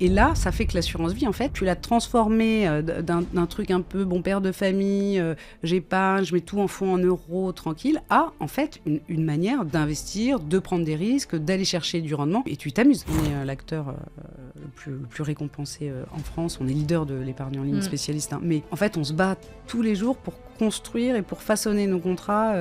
Et là, ça fait que l'assurance vie, en fait, tu l'as transformée d'un truc un peu bon père de famille, j'épargne, je mets tout en fonds en euros, tranquille, à, en fait, une manière d'investir, de prendre des risques, d'aller chercher du rendement, et tu t'amuses. On est l'acteur le plus récompensé en France, on est leader de l'épargne en ligne spécialiste, hein. Mais en fait, on se bat tous les jours pour construire et pour façonner nos contrats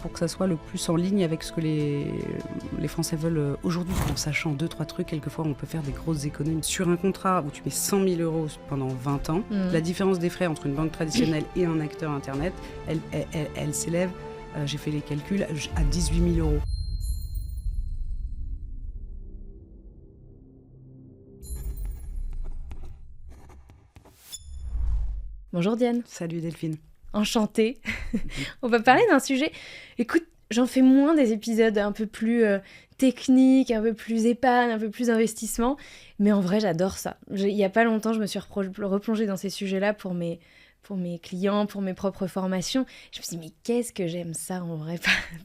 pour que ça soit le plus en ligne avec ce que les Français veulent aujourd'hui. En sachant 2-3 trucs, quelquefois on peut faire des grosses économies. Sur un contrat où tu mets 100 000 euros pendant 20 ans, la différence des frais entre une banque traditionnelle et un acteur internet, elle s'élève, j'ai fait les calculs, à 18 000 euros. Bonjour Diane. Salut Delphine. Enchantée. On va parler d'un sujet. Écoute, j'en fais moins des épisodes un peu plus techniques, un peu plus épargne, un peu plus investissement. Mais en vrai, j'adore ça. Il y a pas longtemps, je me suis replongée dans ces sujets-là pour mes clients, pour mes propres formations. Je me suis dit, mais qu'est-ce que j'aime ça en vrai,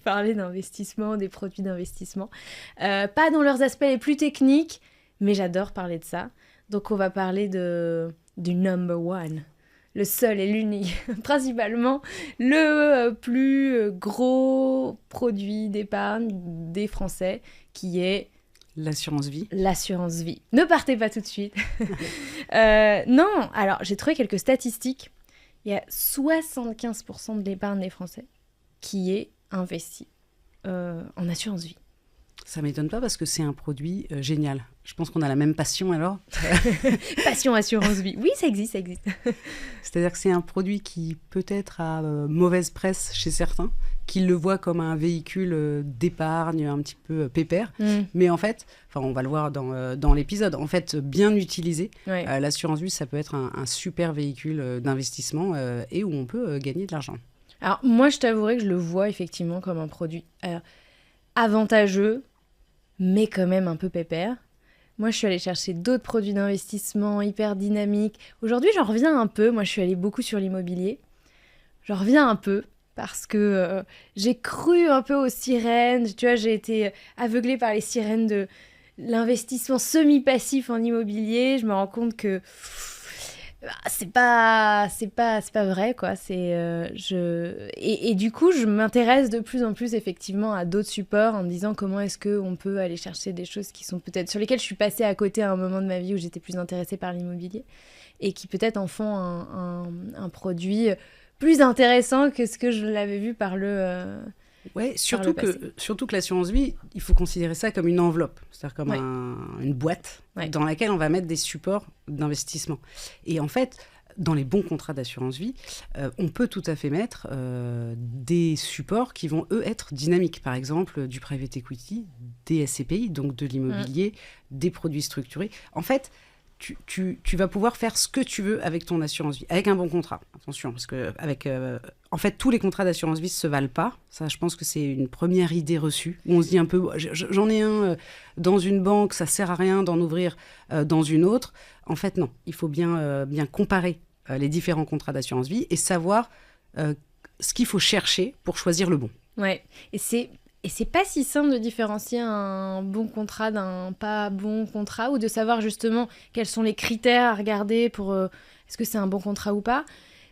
parler d'investissement, des produits d'investissement. Pas dans leurs aspects les plus techniques, mais j'adore parler de ça. Donc on va parler du number one. Le seul et l'unique, principalement le plus gros produit d'épargne des Français, qui est... L'assurance vie. L'assurance vie. Ne partez pas tout de suite. Non, alors j'ai trouvé quelques statistiques. Il y a 75% de l'épargne des Français qui est investie en assurance vie. Ça m'étonne pas parce que c'est un produit génial. Je pense qu'on a la même passion alors. Passion assurance vie. Oui, ça existe. C'est-à-dire que c'est un produit qui peut-être a mauvaise presse chez certains, qui le voient comme un véhicule d'épargne un petit peu pépère. Mais en fait, on va le voir dans l'épisode, en fait, bien utilisé, l'assurance vie, ça peut être un super véhicule d'investissement et où on peut gagner de l'argent. Alors moi, je t'avouerai que je le vois effectivement comme un produit avantageux, mais quand même un peu pépère. Moi, je suis allée chercher d'autres produits d'investissement hyper dynamiques. Aujourd'hui, j'en reviens un peu. Moi, je suis allée beaucoup sur l'immobilier. J'en reviens un peu parce que j'ai cru un peu aux sirènes. Tu vois, j'ai été aveuglée par les sirènes de l'investissement semi-passif en immobilier. Je me rends compte que c'est pas vrai, quoi. Et du coup, je m'intéresse de plus en plus effectivement à d'autres supports en me disant comment est-ce qu'on peut aller chercher des choses qui sont peut-être sur lesquelles je suis passée à côté à un moment de ma vie où j'étais plus intéressée par l'immobilier et qui peut-être en font un produit plus intéressant que ce que je l'avais vu par le Ouais, surtout que l'assurance vie, il faut considérer ça comme une enveloppe, c'est-à-dire comme une boîte dans laquelle on va mettre des supports d'investissement. Et en fait, dans les bons contrats d'assurance vie, on peut tout à fait mettre des supports qui vont, eux, être dynamiques. Par exemple, du private equity, des SCPI, donc de l'immobilier, des produits structurés. En fait, tu vas pouvoir faire ce que tu veux avec ton assurance vie, avec un bon contrat. Attention, parce que en fait, tous les contrats d'assurance vie ne se valent pas. Ça, je pense que c'est une première idée reçue, où on se dit un peu, j'en ai un dans une banque, ça ne sert à rien d'en ouvrir dans une autre. En fait, non. Il faut bien comparer les différents contrats d'assurance vie et savoir ce qu'il faut chercher pour choisir le bon. Ouais, et c'est pas si simple de différencier un bon contrat d'un pas bon contrat ou de savoir justement quels sont les critères à regarder pour est-ce que c'est un bon contrat ou pas.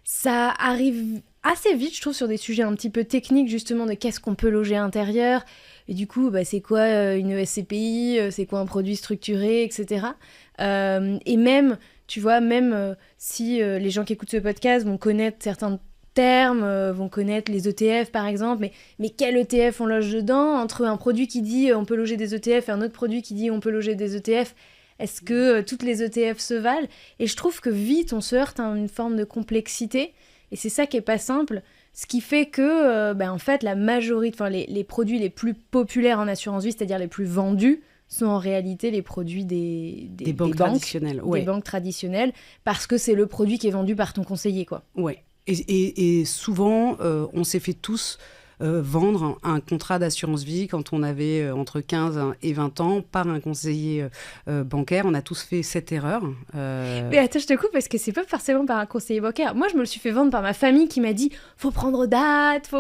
Ça arrive assez vite, je trouve, sur des sujets un petit peu techniques justement de qu'est-ce qu'on peut loger à l'intérieur. Et du coup, c'est quoi une SCPI, c'est quoi un produit structuré, etc. Et même, tu vois, si les gens qui écoutent ce podcast vont connaître certains termes, vont connaître les ETF par exemple, mais quel ETF on loge dedans, entre un produit qui dit on peut loger des ETF et un autre produit qui dit on peut loger des ETF, est-ce que toutes les ETF se valent? Et je trouve que vite on se heurte à une forme de complexité et c'est ça qui est pas simple, ce qui fait que en fait la majorité, les produits les plus populaires en assurance vie, c'est-à-dire les plus vendus, sont en réalité les produits des banques traditionnelles, des banques traditionnelles, parce que c'est le produit qui est vendu par ton conseiller, quoi. Ouais. Et souvent, on s'est fait tous vendre un contrat d'assurance vie quand on avait entre 15 et 20 ans par un conseiller bancaire. On a tous fait cette erreur. Mais attends, je te coupe parce que c'est pas forcément par un conseiller bancaire. Moi, je me le suis fait vendre par ma famille qui m'a dit « faut prendre date ».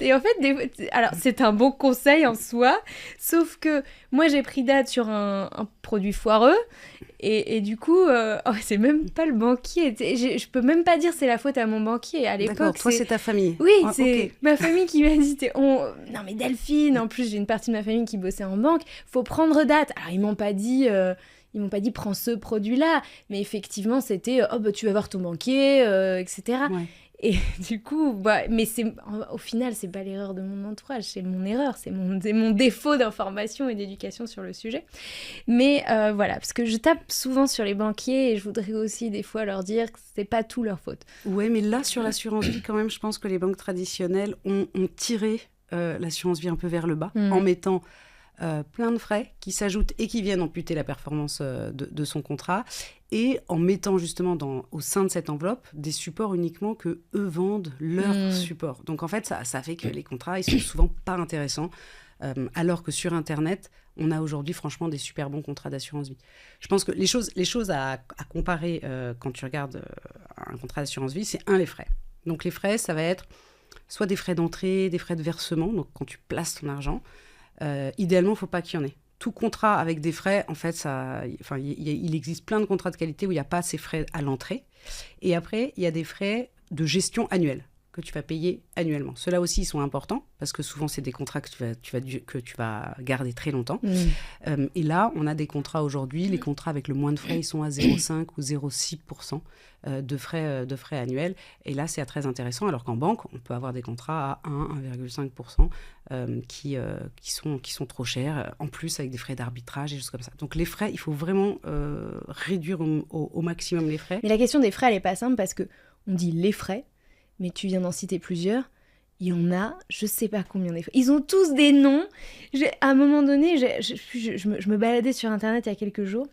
Et en fait, alors c'est un bon conseil en soi, sauf que moi, j'ai pris date sur un produit foireux. Et du coup, c'est même pas le banquier. Je peux même pas dire c'est la faute à mon banquier. À l'époque, d'accord, toi, c'est ta famille. Oui, c'est okay. ma famille qui m'a dit non mais Delphine, en plus j'ai une partie de ma famille qui bossait en banque, faut prendre date. Alors ils m'ont pas dit prends ce produit-là, mais effectivement c'était tu vas voir ton banquier, etc. Ouais. Et du coup, mais au final, c'est pas l'erreur de mon entourage, c'est mon erreur, c'est mon défaut d'information et d'éducation sur le sujet. Mais voilà, parce que je tape souvent sur les banquiers et je voudrais aussi des fois leur dire que c'est pas tout leur faute. Ouais, mais là, sur l'assurance vie, quand même, je pense que les banques traditionnelles ont tiré l'assurance vie un peu vers le bas en mettant plein de frais qui s'ajoutent et qui viennent amputer la performance de son contrat, et en mettant justement au sein de cette enveloppe des supports uniquement que eux vendent leurs supports. Donc en fait, ça fait que les contrats, ils sont souvent pas intéressants, alors que sur Internet, on a aujourd'hui franchement des super bons contrats d'assurance vie. Je pense que les choses à comparer quand tu regardes un contrat d'assurance vie, c'est les frais. Donc les frais, ça va être soit des frais d'entrée, des frais de versement, donc quand tu places ton argent. Idéalement, il ne faut pas qu'il y en ait. Tout contrat avec des frais, en fait, il existe plein de contrats de qualité où il n'y a pas ces frais à l'entrée. Et après, il y a des frais de gestion annuelle que tu vas payer annuellement. Ceux-là aussi, ils sont importants parce que souvent, c'est des contrats que tu vas garder très longtemps. Et là, on a des contrats aujourd'hui. Les contrats avec le moins de frais, ils sont à 0,5 ou 0,6% de frais annuels. Et là, c'est très intéressant. Alors qu'en banque, on peut avoir des contrats à 1,5% qui sont trop chers. En plus, avec des frais d'arbitrage et choses comme ça. Donc, les frais, il faut vraiment réduire au maximum les frais. Mais la question des frais, elle n'est pas simple parce qu'on dit les frais, mais tu viens d'en citer plusieurs. Il y en a, je sais pas combien des frais. Ils ont tous des noms. À un moment donné, je me baladais sur Internet il y a quelques jours.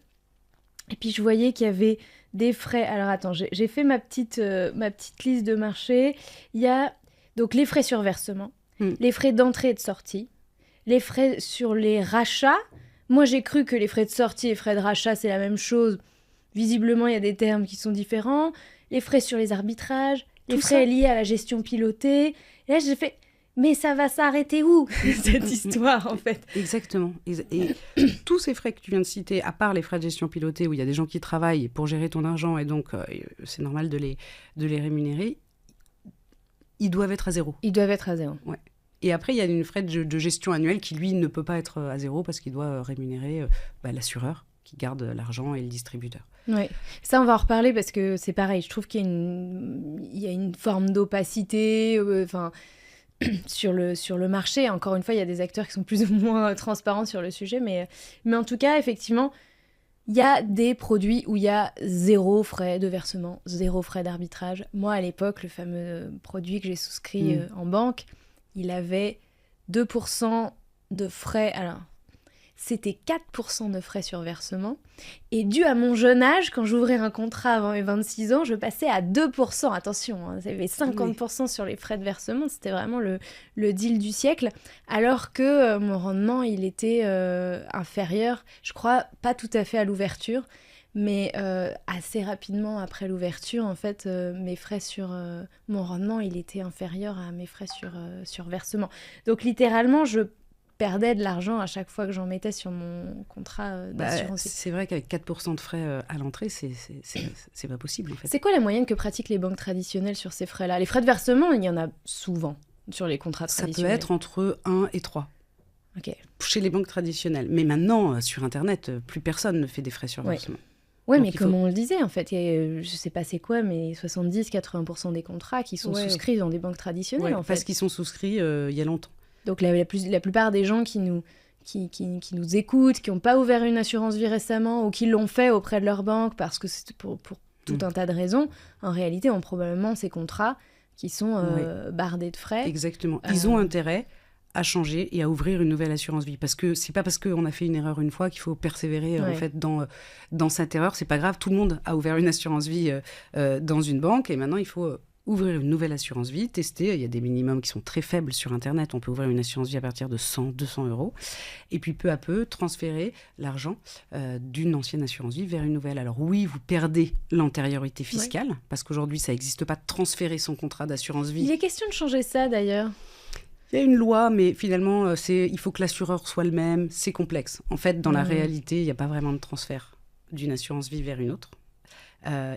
Et puis je voyais qu'il y avait des frais. Alors attends, j'ai fait ma petite liste de marché. Il y a donc les frais sur versement, les frais d'entrée et de sortie, les frais sur les rachats. Moi, j'ai cru que les frais de sortie et les frais de rachat, c'est la même chose. Visiblement, il y a des termes qui sont différents. Les frais sur les arbitrages, les frais liés à la gestion pilotée. Et là, j'ai fait... Mais ça va s'arrêter où, cette histoire, en fait? Exactement. Et tous ces frais que tu viens de citer, à part les frais de gestion pilotée, où il y a des gens qui travaillent pour gérer ton argent, et donc c'est normal de les rémunérer, ils doivent être à zéro. Ils doivent être à zéro. Ouais. Et après, il y a une frais de gestion annuelle qui, lui, ne peut pas être à zéro parce qu'il doit rémunérer l'assureur qui garde l'argent et le distributeur. Oui, ça on va en reparler parce que c'est pareil, je trouve qu'il y a une forme d'opacité, sur le marché. Encore une fois, il y a des acteurs qui sont plus ou moins transparents sur le sujet, mais en tout cas, effectivement, il y a des produits où il y a 0 frais de versement, 0 frais d'arbitrage. Moi, à l'époque, le fameux produit que j'ai souscrit en banque, il avait 2% de frais. Alors, c'était 4% de frais sur versement. Et dû à mon jeune âge, quand j'ouvrais un contrat avant mes 26 ans, je passais à 2%. Attention, il y avait 50% sur les frais de versement. C'était vraiment le deal du siècle. Alors que mon rendement, il était inférieur, je crois, pas tout à fait à l'ouverture, mais assez rapidement après l'ouverture, en fait, mes frais sur mon rendement, il était inférieur à mes frais sur versement. Donc littéralement, je perdais de l'argent à chaque fois que j'en mettais sur mon contrat d'assurance. C'est vrai qu'avec 4% de frais à l'entrée, c'est pas possible, en fait. C'est quoi la moyenne que pratiquent les banques traditionnelles sur ces frais-là? Les frais de versement, il y en a souvent sur les contrats traditionnels. Ça peut être entre 1 et 3. Ok. Chez les banques traditionnelles. Mais maintenant, sur Internet, plus personne ne fait des frais sur versement. Oui, mais comme on le disait, en fait, je sais pas c'est quoi, mais 70-80% des contrats qui sont souscrits dans des banques traditionnelles, en fait. Parce qu'ils sont souscrits il y a longtemps. Donc la plupart des gens qui nous écoutent, qui n'ont pas ouvert une assurance vie récemment ou qui l'ont fait auprès de leur banque parce que c'est pour tout un tas de raisons, en réalité ont probablement ces contrats qui sont bardés de frais. Exactement. Ils ont intérêt à changer et à ouvrir une nouvelle assurance vie. Parce que c'est pas parce qu'on a fait une erreur une fois qu'il faut persévérer en fait dans cette erreur. C'est pas grave, tout le monde a ouvert une assurance vie dans une banque et maintenant il faut ouvrir une nouvelle assurance vie, tester. Il y a des minimums qui sont très faibles sur Internet. On peut ouvrir une assurance vie à partir de 100, 200 euros. Et puis, peu à peu, transférer l'argent d'une ancienne assurance vie vers une nouvelle. Alors oui, vous perdez l'antériorité fiscale, parce qu'aujourd'hui, ça n'existe pas de transférer son contrat d'assurance vie. Il est question de changer ça, d'ailleurs. Il y a une loi, mais finalement, il faut que l'assureur soit le même. C'est complexe. En fait, dans la réalité, il n'y a pas vraiment de transfert. d'une assurance vie vers une autre.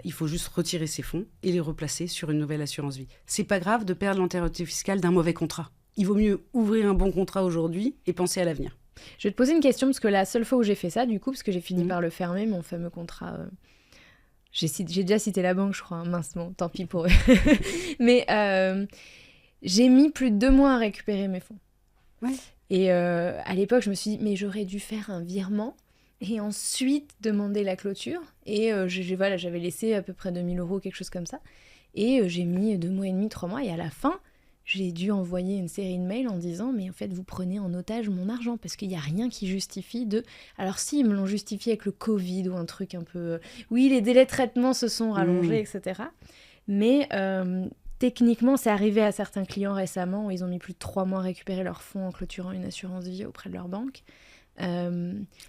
Il faut juste retirer ses fonds et les replacer sur une nouvelle assurance vie. C'est pas grave de perdre l'antériorité fiscale d'un mauvais contrat. Il vaut mieux ouvrir un bon contrat aujourd'hui et penser à l'avenir. Je vais te poser une question, parce que la seule fois où j'ai fait ça, du coup, parce que j'ai fini par le fermer, mon fameux contrat... J'ai déjà cité la banque, je crois, mince, bon, tant pis pour eux. Mais j'ai mis plus de 2 mois à récupérer mes fonds. Ouais. Et à l'époque, je me suis dit, mais j'aurais dû faire un virement et ensuite demander la clôture. Et voilà, j'avais laissé à peu près 2 000 €, quelque chose comme ça. Et j'ai mis 2 mois et demi, 3 mois. Et à la fin, j'ai dû envoyer une série de mails en disant « Mais en fait, vous prenez en otage mon argent parce qu'il n'y a rien qui justifie de... » Alors si, ils me l'ont justifié avec le Covid ou un truc un peu... Oui, les délais de traitement se sont rallongés, etc. Mais techniquement, c'est arrivé à certains clients récemment où ils ont mis plus de 3 mois à récupérer leurs fonds en clôturant une assurance vie auprès de leur banque.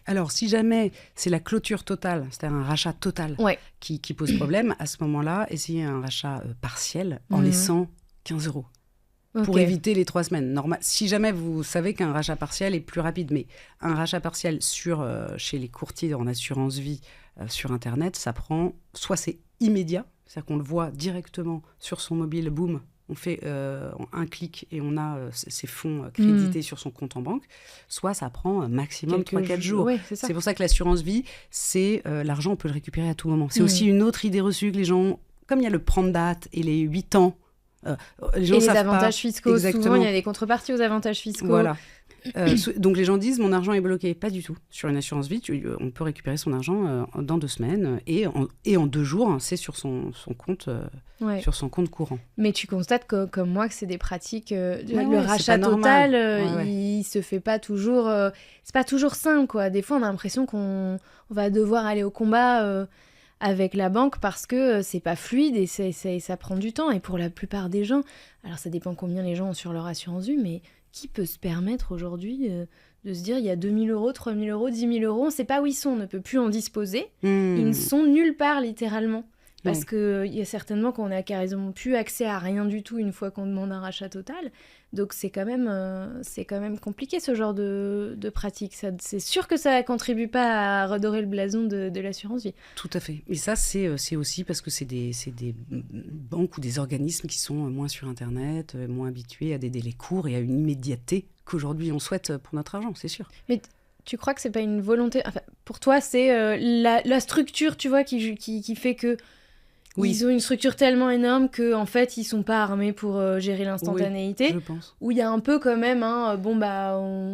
Alors, si jamais c'est la clôture totale, c'est-à-dire un rachat total qui pose problème, à ce moment-là, essayez un rachat partiel en laissant 15 €. Pour éviter les 3 semaines. Si jamais vous savez qu'un rachat partiel est plus rapide, mais un rachat partiel chez les courtiers en assurance vie sur Internet, ça prend, soit c'est immédiat, c'est-à-dire qu'on le voit directement sur son mobile, boum, on fait un clic et on a ses fonds crédités sur son compte en banque, soit ça prend maximum 3-4 jours. Ouais, c'est pour ça que l'assurance vie, c'est l'argent, on peut le récupérer à tout moment. C'est aussi une autre idée reçue que les gens ont, comme il y a le prendre date et les 8 ans, les gens et les avantages fiscaux, exactement. Souvent il y a des contreparties aux avantages fiscaux. Voilà. Donc les gens disent mon argent est bloqué. Pas du tout. Sur une assurance vie, on peut récupérer son argent dans 2 semaines et en 2 jours, c'est sur son compte, sur son compte courant. Mais tu constates comme moi que c'est des pratiques. Le rachat total, il se fait pas toujours. C'est pas toujours simple, quoi. Des fois, on a l'impression qu'on va devoir aller au combat. Avec la banque parce que c'est pas fluide et ça prend du temps. Et pour la plupart des gens, alors ça dépend combien les gens ont sur leur assurance vie, mais qui peut se permettre aujourd'hui de se dire il y a 2 000 €, 3 000 €, 10 000 €, on ne sait pas où ils sont, on ne peut plus en disposer. Ils ne sont nulle part littéralement. Parce qu'il y a certainement qu'on n'a quasiment plus accès à rien du tout une fois qu'on demande un rachat total. Donc c'est quand même compliqué ce genre de pratique. C'est sûr que ça ne contribue pas à redorer le blason de l'assurance vie. Tout à fait. Et ça, c'est aussi parce que c'est des banques ou des organismes qui sont moins sur Internet, moins habitués à des délais courts et à une immédiateté qu'aujourd'hui on souhaite pour notre argent, c'est sûr. Mais tu crois que c'est pas une volonté... Enfin, pour toi, c'est la structure, tu vois, qui fait que... Oui. Ils ont une structure tellement énorme qu'en fait, ils sont pas armés pour gérer l'instantanéité. Oui, je pense. Où il y a un peu quand même,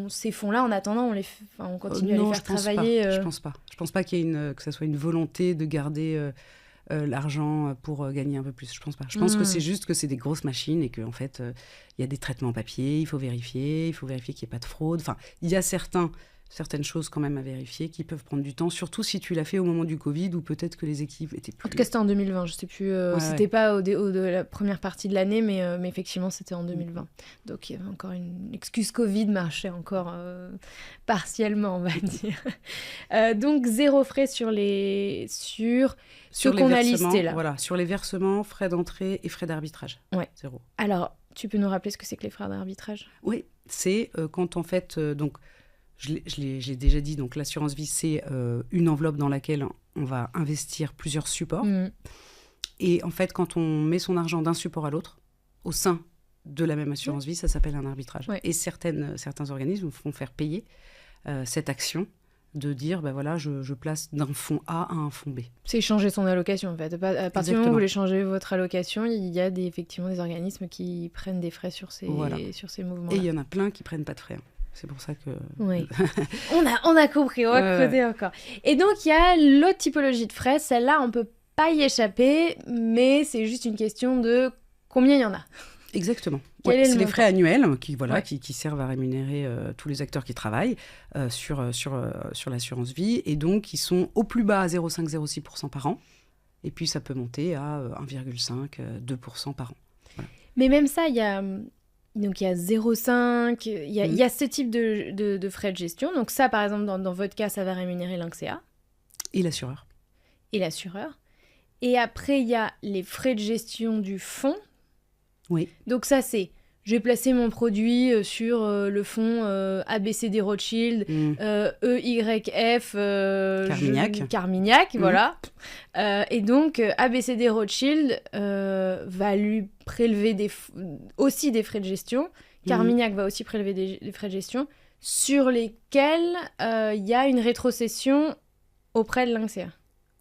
ces fonds-là, en attendant, on continue à les faire travailler. Je pense pas. Je pense pas que ça soit une volonté de garder l'argent pour gagner un peu plus. Je pense pas. Je pense que c'est juste que c'est des grosses machines et qu'en fait, il y a des traitements papier, il faut vérifier qu'il n'y ait pas de fraude. Enfin, il y a certaines choses quand même à vérifier qui peuvent prendre du temps, surtout si tu l'as fait au moment du Covid ou peut-être que les équipes étaient plus... En tout cas, c'était en 2020, je sais plus, c'était pas de la première partie de l'année, mais effectivement, c'était en 2020. Donc, il y avait encore une excuse Covid, marchait encore partiellement, on va dire. Donc, 0 frais sur ce qu'on a listé là. Voilà, sur les versements, frais d'entrée et frais d'arbitrage. Ouais. 0. Alors, tu peux nous rappeler ce que c'est que les frais d'arbitrage ? Oui, c'est quand en fait... donc, j'ai déjà dit, donc l'assurance vie, c'est une enveloppe dans laquelle on va investir plusieurs supports. Et en fait, quand on met son argent d'un support à l'autre, au sein de la même assurance vie, ça s'appelle un arbitrage. Ouais. Et certains organismes font faire payer cette action de dire, je place d'un fonds A à un fonds B. C'est changer son allocation, en fait. À partir du moment où vous voulez changer votre allocation, il y a effectivement des organismes qui prennent des frais sur ces mouvements-là. Et il y en a plein qui prennent pas de frais. C'est pour ça que... Oui. on a compris, on va creuser encore. Et donc, il y a l'autre typologie de frais. Celle-là, on ne peut pas y échapper, mais c'est juste une question de combien il y en a. Exactement. C'est les frais annuels qui servent à rémunérer tous les acteurs qui travaillent sur l'assurance vie et donc qui sont au plus bas à 0,5-0,6% par an. Et puis, ça peut monter à 1,5-2% par an. Voilà. Mais même ça, il y a 0,5, il y a ce type de frais de gestion. Donc ça, par exemple, dans votre cas, ça va rémunérer l'INCSEA. Et l'assureur. Et après, il y a les frais de gestion du fonds. Oui. Donc ça, c'est j'ai placé mon produit sur le fonds ABCD Rothschild, EYF Carmignac, voilà. Et donc, ABCD Rothschild va lui prélever aussi des frais de gestion. Carmignac va aussi prélever des frais de gestion sur lesquels il y a une rétrocession auprès de Lynxea.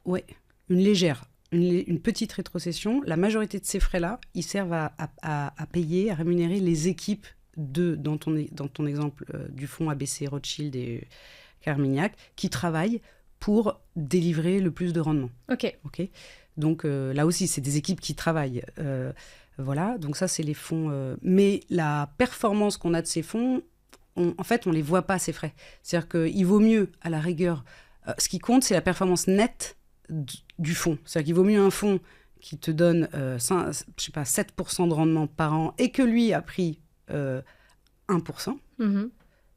Oui, une légère. Une petite rétrocession. La majorité de ces frais-là, ils servent à payer, à rémunérer les équipes dans ton exemple du fonds ABC Rothschild et Carmignac, qui travaillent pour délivrer le plus de rendement. Ok. Donc là aussi, c'est des équipes qui travaillent. Voilà, donc ça, c'est les fonds. Mais la performance qu'on a de ces fonds, en fait, on ne les voit pas, ces frais. C'est-à-dire qu'il vaut mieux, à la rigueur, ce qui compte, c'est la performance nette du fonds. C'est-à-dire qu'il vaut mieux un fonds qui te donne 7% de rendement par an et que lui a pris 1%,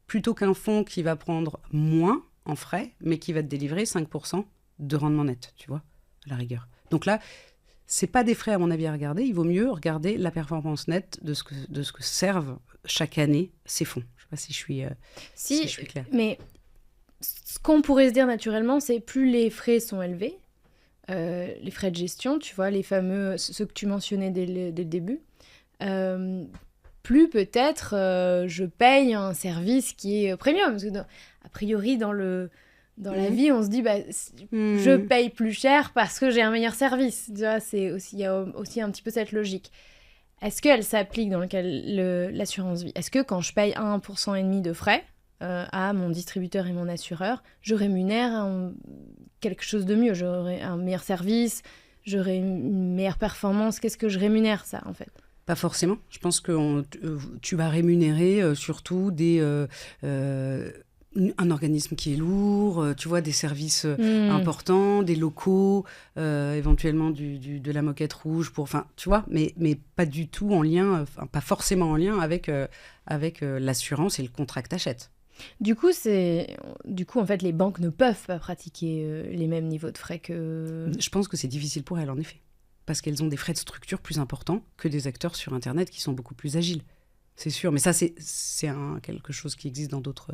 plutôt qu'un fonds qui va prendre moins en frais, mais qui va te délivrer 5% de rendement net, tu vois, à la rigueur. Donc là, c'est pas des frais, à mon avis, à regarder. Il vaut mieux regarder la performance nette de ce que servent chaque année ces fonds. Je sais pas si je suis claire. Mais ce qu'on pourrait se dire naturellement, c'est plus les frais sont élevés, les frais de gestion, tu vois, les fameux, ceux que tu mentionnais dès le début, plus peut-être je paye un service qui est premium. Parce que a priori, dans la vie, on se dit, je paye plus cher parce que j'ai un meilleur service. Tu vois, il y a aussi un petit peu cette logique. Est-ce qu'elle s'applique dans le cas de l'assurance vie ? Est-ce que quand je paye 1,5% de frais à mon distributeur et mon assureur, je rémunère quelque chose de mieux, j'aurai un meilleur service, j'aurai une meilleure performance? Qu'est-ce que je rémunère, ça, en fait ? Pas forcément. Je pense que tu vas rémunérer surtout un organisme qui est lourd, tu vois, des services importants, des locaux, éventuellement de la moquette rouge, tu vois, mais pas du tout en lien, pas forcément en lien avec l'assurance et le contrat que t'achètes. Du coup, en fait, les banques ne peuvent pas pratiquer les mêmes niveaux de frais que... Je pense que c'est difficile pour elles, en effet. Parce qu'elles ont des frais de structure plus importants que des acteurs sur Internet qui sont beaucoup plus agiles. C'est sûr. Mais ça, c'est quelque chose qui existe dans d'autres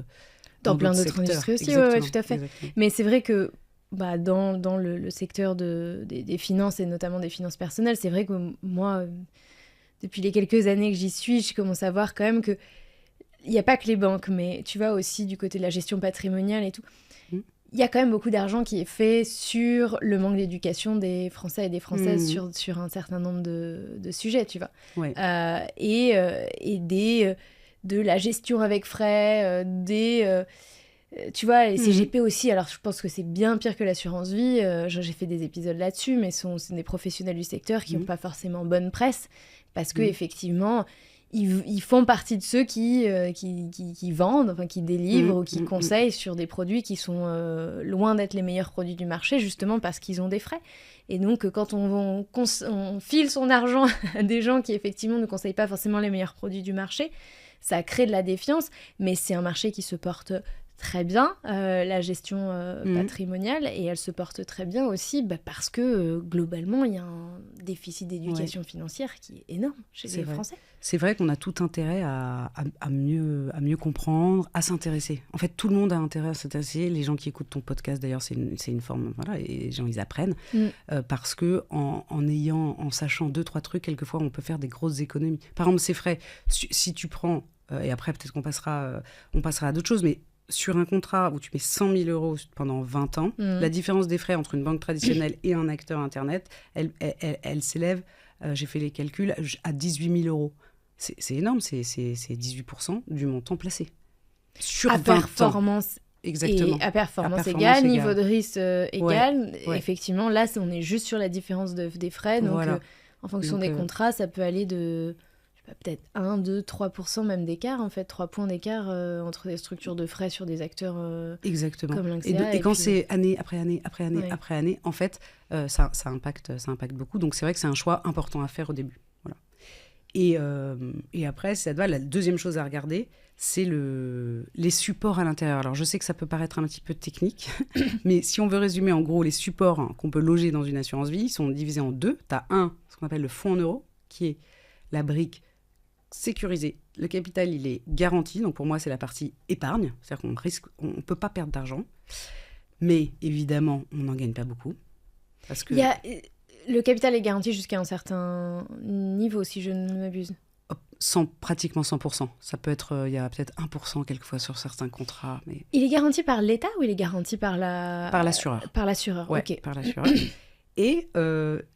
Dans plein d'autres industries aussi, oui, tout à fait. Exactement. Mais c'est vrai que dans le secteur des finances, et notamment des finances personnelles, c'est vrai que moi, depuis les quelques années que j'y suis, je commence à voir quand même que il n'y a pas que les banques, mais tu vois aussi du côté de la gestion patrimoniale et tout, il y a quand même beaucoup d'argent qui est fait sur le manque d'éducation des Français et des Françaises sur un certain nombre de sujets, tu vois. Ouais. De la gestion avec frais, tu vois, les CGP aussi. Alors, je pense que c'est bien pire que l'assurance vie. J'ai fait des épisodes là-dessus, mais c'est des professionnels du secteur qui n'ont pas forcément bonne presse parce qu'effectivement, ils font partie de ceux qui vendent, enfin, qui délivrent ou qui conseillent sur des produits qui sont loin d'être les meilleurs produits du marché, justement parce qu'ils ont des frais. Et donc, quand on file son argent à des gens qui, effectivement, ne conseillent pas forcément les meilleurs produits du marché, ça crée de la défiance, mais c'est un marché qui se porte très bien, la gestion patrimoniale, et elle se porte très bien aussi parce que, globalement, il y a un déficit d'éducation financière qui est énorme chez les Français. C'est vrai qu'on a tout intérêt à mieux comprendre, à s'intéresser. En fait, tout le monde a intérêt à s'intéresser. Les gens qui écoutent ton podcast, d'ailleurs, c'est une forme... Voilà, et les gens, ils apprennent. Parce que en sachant 2-3 trucs, quelquefois, on peut faire des grosses économies. Par exemple, ces frais, si tu prends... et après, peut-être qu'on passera à d'autres choses, mais sur un contrat où tu mets 100 000 euros pendant 20 ans, la différence des frais entre une banque traditionnelle et un acteur Internet, elle s'élève, j'ai fait les calculs, à 18 000 euros. C'est énorme, c'est 18% du montant placé. Sur à 20 performance. Ans. Exactement. Et à performance égale, niveau de risque égal. Ouais. Effectivement, là, on est juste sur la différence des frais. Donc, en fonction des contrats, ça peut aller de... peut-être 1, 2, 3% même d'écart, en fait, 3 points d'écart entre des structures de frais sur des acteurs comme Lynxea. Et quand c'est année après année, après année, après année, en fait, ça impacte beaucoup. Donc, c'est vrai que c'est un choix important à faire au début. Voilà. Et après, ça va, la deuxième chose à regarder, c'est les supports à l'intérieur. Alors, je sais que ça peut paraître un petit peu technique, mais si on veut résumer, en gros, les supports qu'on peut loger dans une assurance vie, ils sont divisés en deux. Tu as ce qu'on appelle le fonds en euros, qui est la brique sécurisé. Le capital, il est garanti. Donc, pour moi, c'est la partie épargne. C'est-à-dire qu'on ne peut pas perdre d'argent. Mais, évidemment, on n'en gagne pas beaucoup. Parce que... Le capital est garanti jusqu'à un certain niveau, si je ne m'abuse. Pratiquement 100%. Ça peut être... Il y a peut-être 1% quelquefois sur certains contrats. Mais... Il est garanti par l'État ou il est garanti par l'assureur. Par l'assureur, ouais, ok. Par l'assureur. Et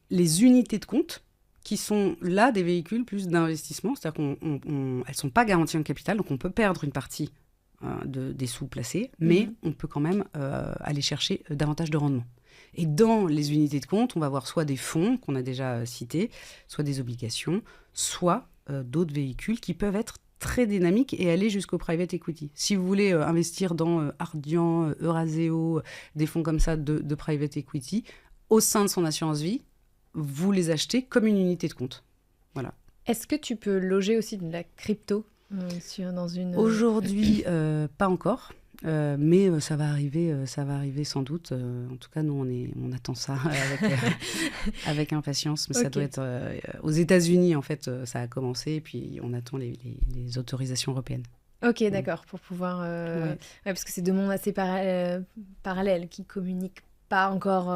les unités de compte, qui sont là des véhicules plus d'investissement, c'est-à-dire qu'elles ne sont pas garanties en capital, donc on peut perdre une partie des sous placés, mais on peut quand même aller chercher davantage de rendement. Et dans les unités de compte, on va avoir soit des fonds qu'on a déjà cités, soit des obligations, soit d'autres véhicules qui peuvent être très dynamiques et aller jusqu'au private equity. Si vous voulez investir dans Ardian, Euraseo, des fonds comme ça de private equity, au sein de son assurance vie, vous les achetez comme une unité de compte. Voilà. Est-ce que tu peux loger aussi de la crypto dans une... Aujourd'hui, pas encore. Mais ça va arriver sans doute. En tout cas, nous, on attend ça avec impatience. Mais ça doit être... aux États-Unis, en fait, ça a commencé. Et puis, on attend les autorisations européennes. Ok, d'accord, pour pouvoir... parce que c'est deux mondes assez parallèles qui communiquent pas encore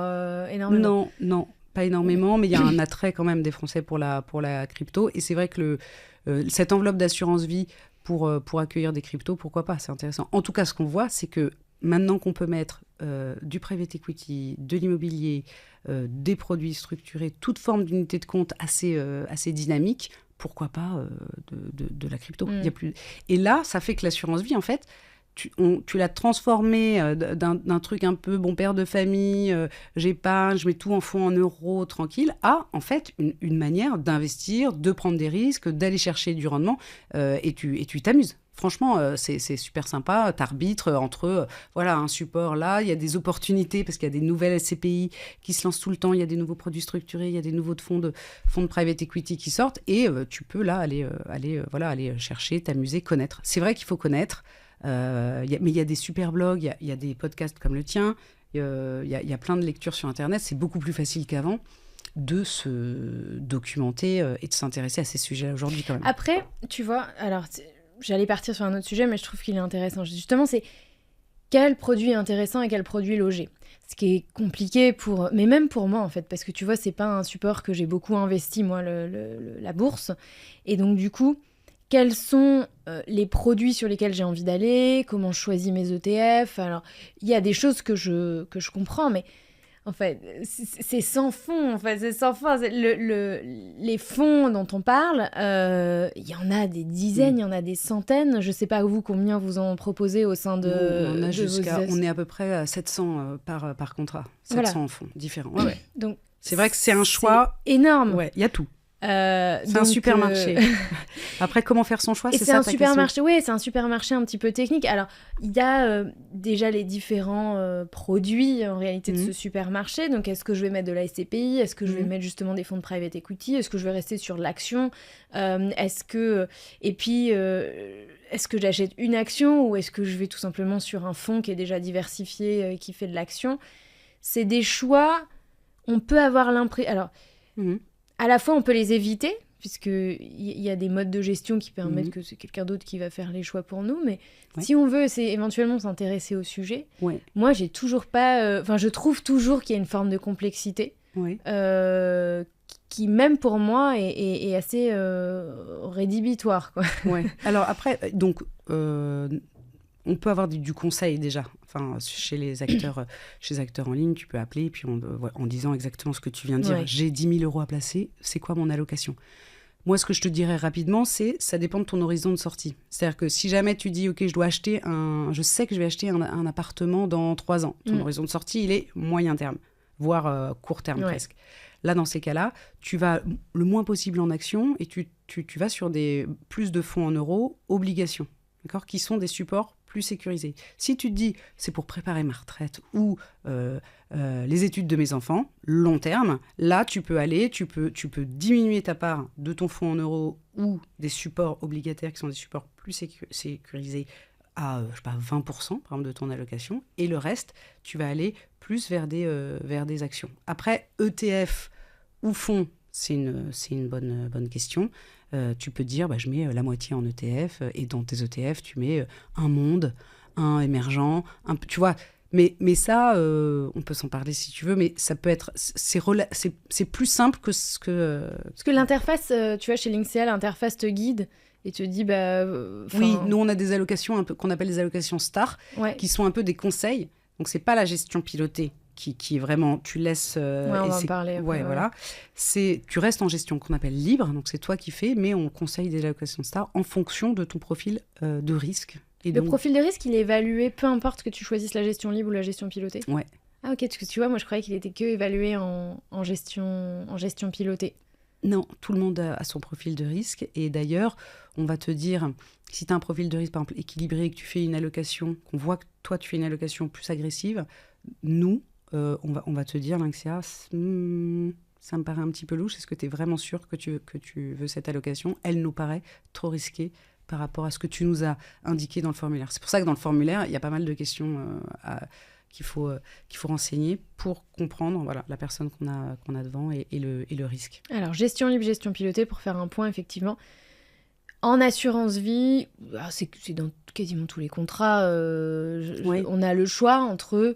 énormément. Non, pas énormément. Mais il y a un attrait quand même des Français pour la crypto. Et c'est vrai que cette enveloppe d'assurance vie... Pour accueillir des cryptos, pourquoi pas, c'est intéressant. En tout cas, ce qu'on voit, c'est que maintenant qu'on peut mettre du private equity, de l'immobilier, des produits structurés, toute forme d'unité de compte assez dynamique, pourquoi pas de la crypto. Il y a plus... Et là, ça fait que l'assurance vie, en fait, tu l'as transformé d'un truc un peu bon père de famille, j'épargne, je mets tout en fonds en euros, tranquille, à en fait une manière d'investir, de prendre des risques, d'aller chercher du rendement, et tu t'amuses. Franchement, c'est super sympa, t'arbitres entre un support là, il y a des opportunités parce qu'il y a des nouvelles SCPI qui se lancent tout le temps, il y a des nouveaux produits structurés, il y a des nouveaux fonds de private equity qui sortent, et tu peux là aller chercher, t'amuser, connaître. C'est vrai qu'il faut connaître. Mais il y a des super blogs, il y a des podcasts comme le tien, il y a plein de lectures sur Internet. C'est beaucoup plus facile qu'avant de se documenter et de s'intéresser à ces sujets aujourd'hui quand même. Après, tu vois, alors j'allais partir sur un autre sujet, mais je trouve qu'il est intéressant. Justement, c'est quel produit est intéressant et quel produit loger. Ce qui est compliqué mais même pour moi en fait, parce que tu vois, c'est pas un support que j'ai beaucoup investi, moi, la bourse. Et donc du coup... Quels sont les produits sur lesquels j'ai envie d'aller? Comment je choisis mes ETF? Alors, il y a des choses que je comprends, mais en fait, c'est sans fond. En fait, c'est sans fin. Les fonds dont on parle, il y en a des dizaines, il y en a des centaines. Je ne sais pas vous combien vous en proposez au sein de... On est à peu près à 700 par contrat. 700 fonds différents. Ouais. Donc, c'est vrai que c'est un choix... énorme. Ouais, il y a tout. C'est un supermarché. Après, comment faire son choix, c'est ça ta question ? Oui, c'est un supermarché un petit peu technique. Alors, il y a déjà les différents produits en réalité de ce supermarché. Donc, est-ce que je vais mettre de la SCPI ? Est-ce que je vais mettre justement des fonds de private equity ? Est-ce que je vais rester sur l'action ? Est-ce que j'achète une action ou est-ce que je vais tout simplement sur un fonds qui est déjà diversifié, qui fait de l'action ? C'est des choix. On peut avoir l'impression... Alors... À la fois, on peut les éviter, puisqu'il y a des modes de gestion qui permettent que c'est quelqu'un d'autre qui va faire les choix pour nous. Mais si on veut éventuellement s'intéresser au sujet, moi, j'ai toujours pas... je trouve toujours qu'il y a une forme de complexité qui, même pour moi, est assez rédhibitoire, quoi. Alors après, donc... on peut avoir du conseil déjà. Enfin, chez les acteurs en ligne, tu peux appeler puis en disant exactement ce que tu viens de dire. J'ai 10 000 € à placer, c'est quoi mon allocation ? Moi, ce que je te dirais rapidement, ça dépend de ton horizon de sortie. C'est-à-dire que si jamais tu dis, OK, je sais que je vais acheter un appartement dans 3 ans, ton horizon de sortie, il est moyen terme, voire court terme presque. Là, dans ces cas-là, tu vas le moins possible en action et tu vas sur plus de fonds en euros, obligations, d'accord, qui sont des supports plus sécurisés. Si tu te dis, c'est pour préparer ma retraite ou les études de mes enfants, long terme, là, tu peux diminuer ta part de ton fonds en euros ou des supports obligataires qui sont des supports plus sécurisés à 20%, par exemple, de ton allocation. Et le reste, tu vas aller plus vers des actions. Après, ETF ou fonds, c'est une bonne question. tu peux dire, je mets la moitié en ETF, et dans tes ETF, tu mets un monde, un émergent, tu vois. Mais ça, on peut s'en parler si tu veux, mais ça peut être... C'est plus simple que ce que... Parce que l'interface, tu vois, chez Linksea, l'interface te guide et te dit... Oui, nous, on a des allocations un peu, qu'on appelle des allocations stars, qui sont un peu des conseils. Donc, c'est pas la gestion pilotée qui est vraiment... Tu laisses... on va en parler. Ouais, voilà. Tu restes en gestion qu'on appelle libre, donc c'est toi qui fais, mais on conseille des allocations stars en fonction de ton profil de risque. Le profil de risque, il est évalué peu importe que tu choisisses la gestion libre ou la gestion pilotée. Ouais. Ah ok, parce que tu vois, moi je croyais qu'il était que évalué en gestion pilotée. Non, tout le monde a son profil de risque. Et d'ailleurs, on va te dire, si tu as un profil de risque par exemple équilibré et que tu fais une allocation, qu'on voit que toi tu fais une allocation plus agressive, nous, on va te dire, Linksea, ça me paraît un petit peu louche. Est-ce que tu es vraiment sûr que tu veux cette allocation ? Elle nous paraît trop risquée par rapport à ce que tu nous as indiqué dans le formulaire. C'est pour ça que dans le formulaire, il y a pas mal de questions qu'il faut renseigner pour comprendre la personne qu'on a devant et le risque. Alors, gestion libre, gestion pilotée, pour faire un point, effectivement. En assurance vie, c'est dans quasiment tous les contrats, on a le choix entre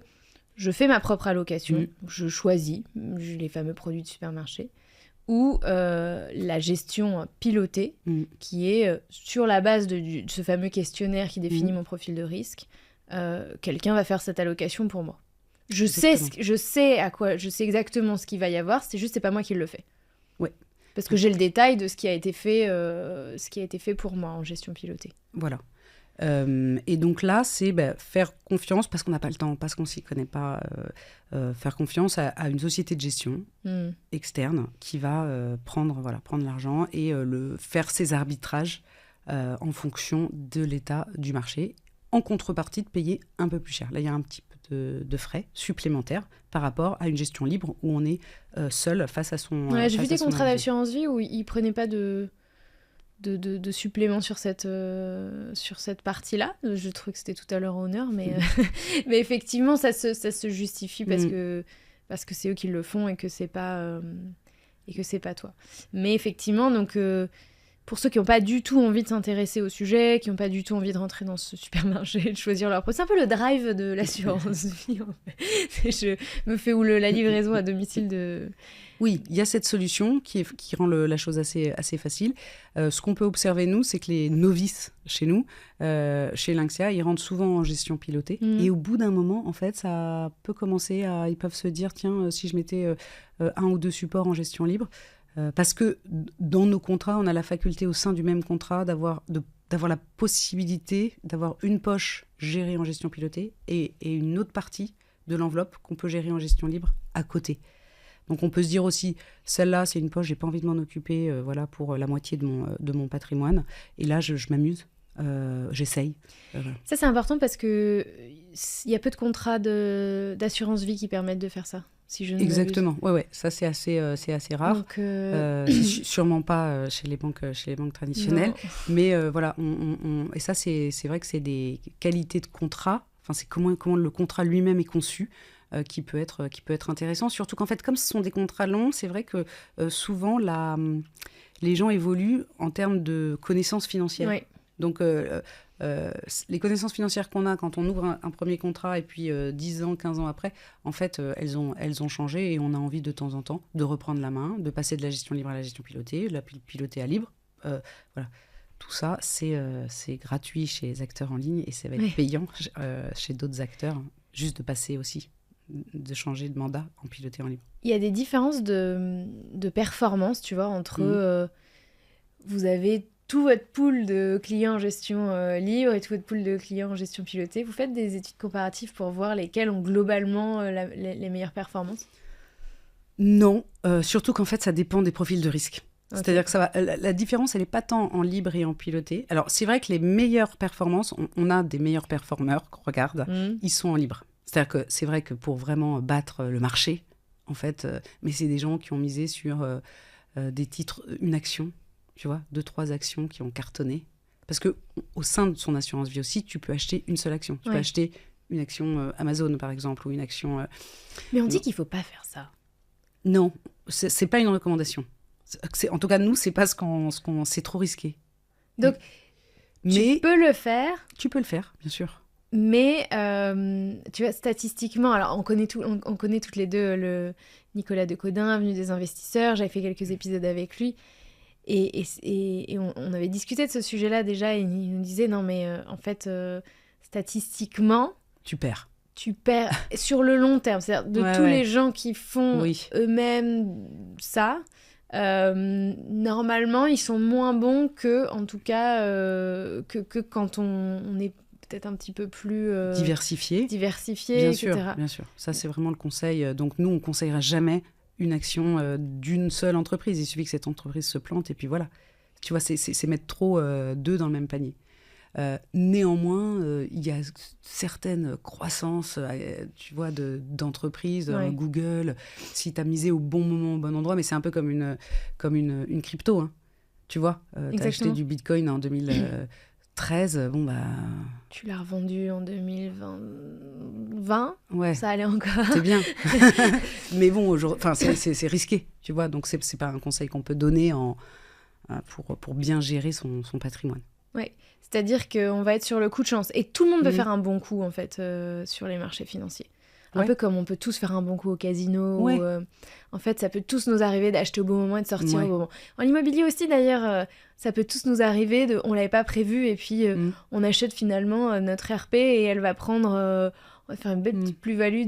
je fais ma propre allocation, je choisis les fameux produits de supermarché, ou la gestion pilotée, qui est sur la base de ce fameux questionnaire qui définit mon profil de risque. Quelqu'un va faire cette allocation pour moi. Je sais exactement ce qu'il va y avoir, c'est pas moi qui le fais. Ouais. Parce que j'ai le détail de ce qui a été fait pour moi en gestion pilotée. Voilà. Et donc là, c'est faire confiance, parce qu'on n'a pas le temps, parce qu'on ne s'y connaît pas, faire confiance à une société de gestion externe qui va prendre l'argent et faire ses arbitrages en fonction de l'état du marché, en contrepartie de payer un peu plus cher. Là, il y a un petit peu de frais supplémentaires par rapport à une gestion libre où on est seul face à son... j'ai vu des contrats d'assurance vie où ils ne prenaient pas de supplément sur cette partie-là. Je trouve que c'était tout à leur honneur, mais effectivement, ça se justifie parce que c'est eux qui le font et que c'est pas toi. Mais effectivement, donc pour ceux qui n'ont pas du tout envie de s'intéresser au sujet, qui n'ont pas du tout envie de rentrer dans ce supermarché et de choisir leur produit, c'est un peu le drive de l'assurance vie. En fait. Je me fais la livraison à domicile de... Oui, il y a cette solution qui rend la chose assez facile. Ce qu'on peut observer, nous, c'est que les novices chez nous, chez Linksea, ils rentrent souvent en gestion pilotée. Et au bout d'un moment, en fait, ça peut commencer ils peuvent se dire, tiens, si je mettais 1 ou 2 supports en gestion libre, parce que dans nos contrats, on a la faculté au sein du même contrat d'avoir la possibilité d'avoir une poche gérée en gestion pilotée et une autre partie de l'enveloppe qu'on peut gérer en gestion libre à côté. Donc on peut se dire aussi, celle-là, c'est une poche, j'ai pas envie de m'en occuper pour la moitié de mon patrimoine. Et là, je m'amuse, j'essaye. Ça, c'est important parce qu'il y a peu de contrats d'assurance vie qui permettent de faire ça. Si je ne Exactement, ouais, ça c'est assez rare. Donc, c'est sûrement pas chez les banques traditionnelles, mais et ça c'est vrai que c'est des qualités de contrat. Enfin, c'est comment le contrat lui-même est conçu. Qui peut être intéressant, surtout qu'en fait, comme ce sont des contrats longs, c'est vrai que souvent, les gens évoluent en termes de connaissances financières. Oui. Donc, les connaissances financières qu'on a quand on ouvre un premier contrat et puis 10 ans, 15 ans après, en fait, elles ont changé et on a envie de temps en temps de reprendre la main, de passer de la gestion libre à la gestion pilotée, de la pilotée à libre. Voilà. Tout ça, c'est gratuit chez les acteurs en ligne et ça va être payant chez d'autres acteurs, juste de passer aussi, de changer de mandat en piloté en libre. Il y a des différences de performance, tu vois, entre vous avez tout votre pool de clients en gestion libre et tout votre pool de clients en gestion pilotée. Vous faites des études comparatives pour voir lesquels ont globalement les meilleures performances ? Non, surtout qu'en fait, ça dépend des profils de risque. Okay. C'est-à-dire que la différence, elle n'est pas tant en libre et en piloté. Alors, c'est vrai que les meilleures performances, on a des meilleurs performeurs qu'on regarde, ils sont en libre. C'est-à-dire que c'est vrai que pour vraiment battre le marché, en fait, mais c'est des gens qui ont misé sur des titres, une action, tu vois, 2-3 actions qui ont cartonné. Parce qu'au sein de son assurance vie aussi, tu peux acheter une seule action. Tu peux acheter une action Amazon, par exemple, ou une action... Mais on dit qu'il ne faut pas faire ça. Non, c'est pas une recommandation. En tout cas, nous, c'est pas c'est trop risqué. Donc, tu peux le faire. Tu peux le faire, bien sûr. Mais, tu vois, statistiquement, alors on connaît toutes les deux le Nicolas Decodin, Avenue des investisseurs, j'avais fait quelques épisodes avec lui, et on avait discuté de ce sujet-là déjà, et il nous disait, non mais en fait, statistiquement... Tu perds sur le long terme, c'est-à-dire de tous les gens qui font eux-mêmes ça... normalement, ils sont moins bons que, en tout cas, que quand on est peut-être un petit peu plus diversifié, bien etc. Bien sûr. Ça, c'est vraiment le conseil. Donc, nous, on ne conseillera jamais une action d'une seule entreprise. Il suffit que cette entreprise se plante et puis voilà. Tu vois, c'est mettre trop d'œufs dans le même panier. Néanmoins, il y a certaines croissances, tu vois, d'entreprises, Google, si tu as misé au bon moment, au bon endroit, mais c'est un peu comme une crypto, hein, tu vois. Tu as acheté du Bitcoin en 2013, bon bah... Tu l'as revendu en 2020, ouais. Ça allait encore. C'est bien. Mais bon, c'est risqué, tu vois, donc c'est pas un conseil qu'on peut donner pour bien gérer son patrimoine. Oui, c'est-à-dire qu'on va être sur le coup de chance. Et tout le monde peut faire un bon coup, en fait, sur les marchés financiers. Un peu comme on peut tous faire un bon coup au casino. Ouais. En fait, ça peut tous nous arriver d'acheter au bon moment et de sortir au bon moment. En immobilier aussi, d'ailleurs, ça peut tous nous arriver. On ne l'avait pas prévu et puis on achète finalement notre RP et elle va prendre... on va faire une belle petite plus-value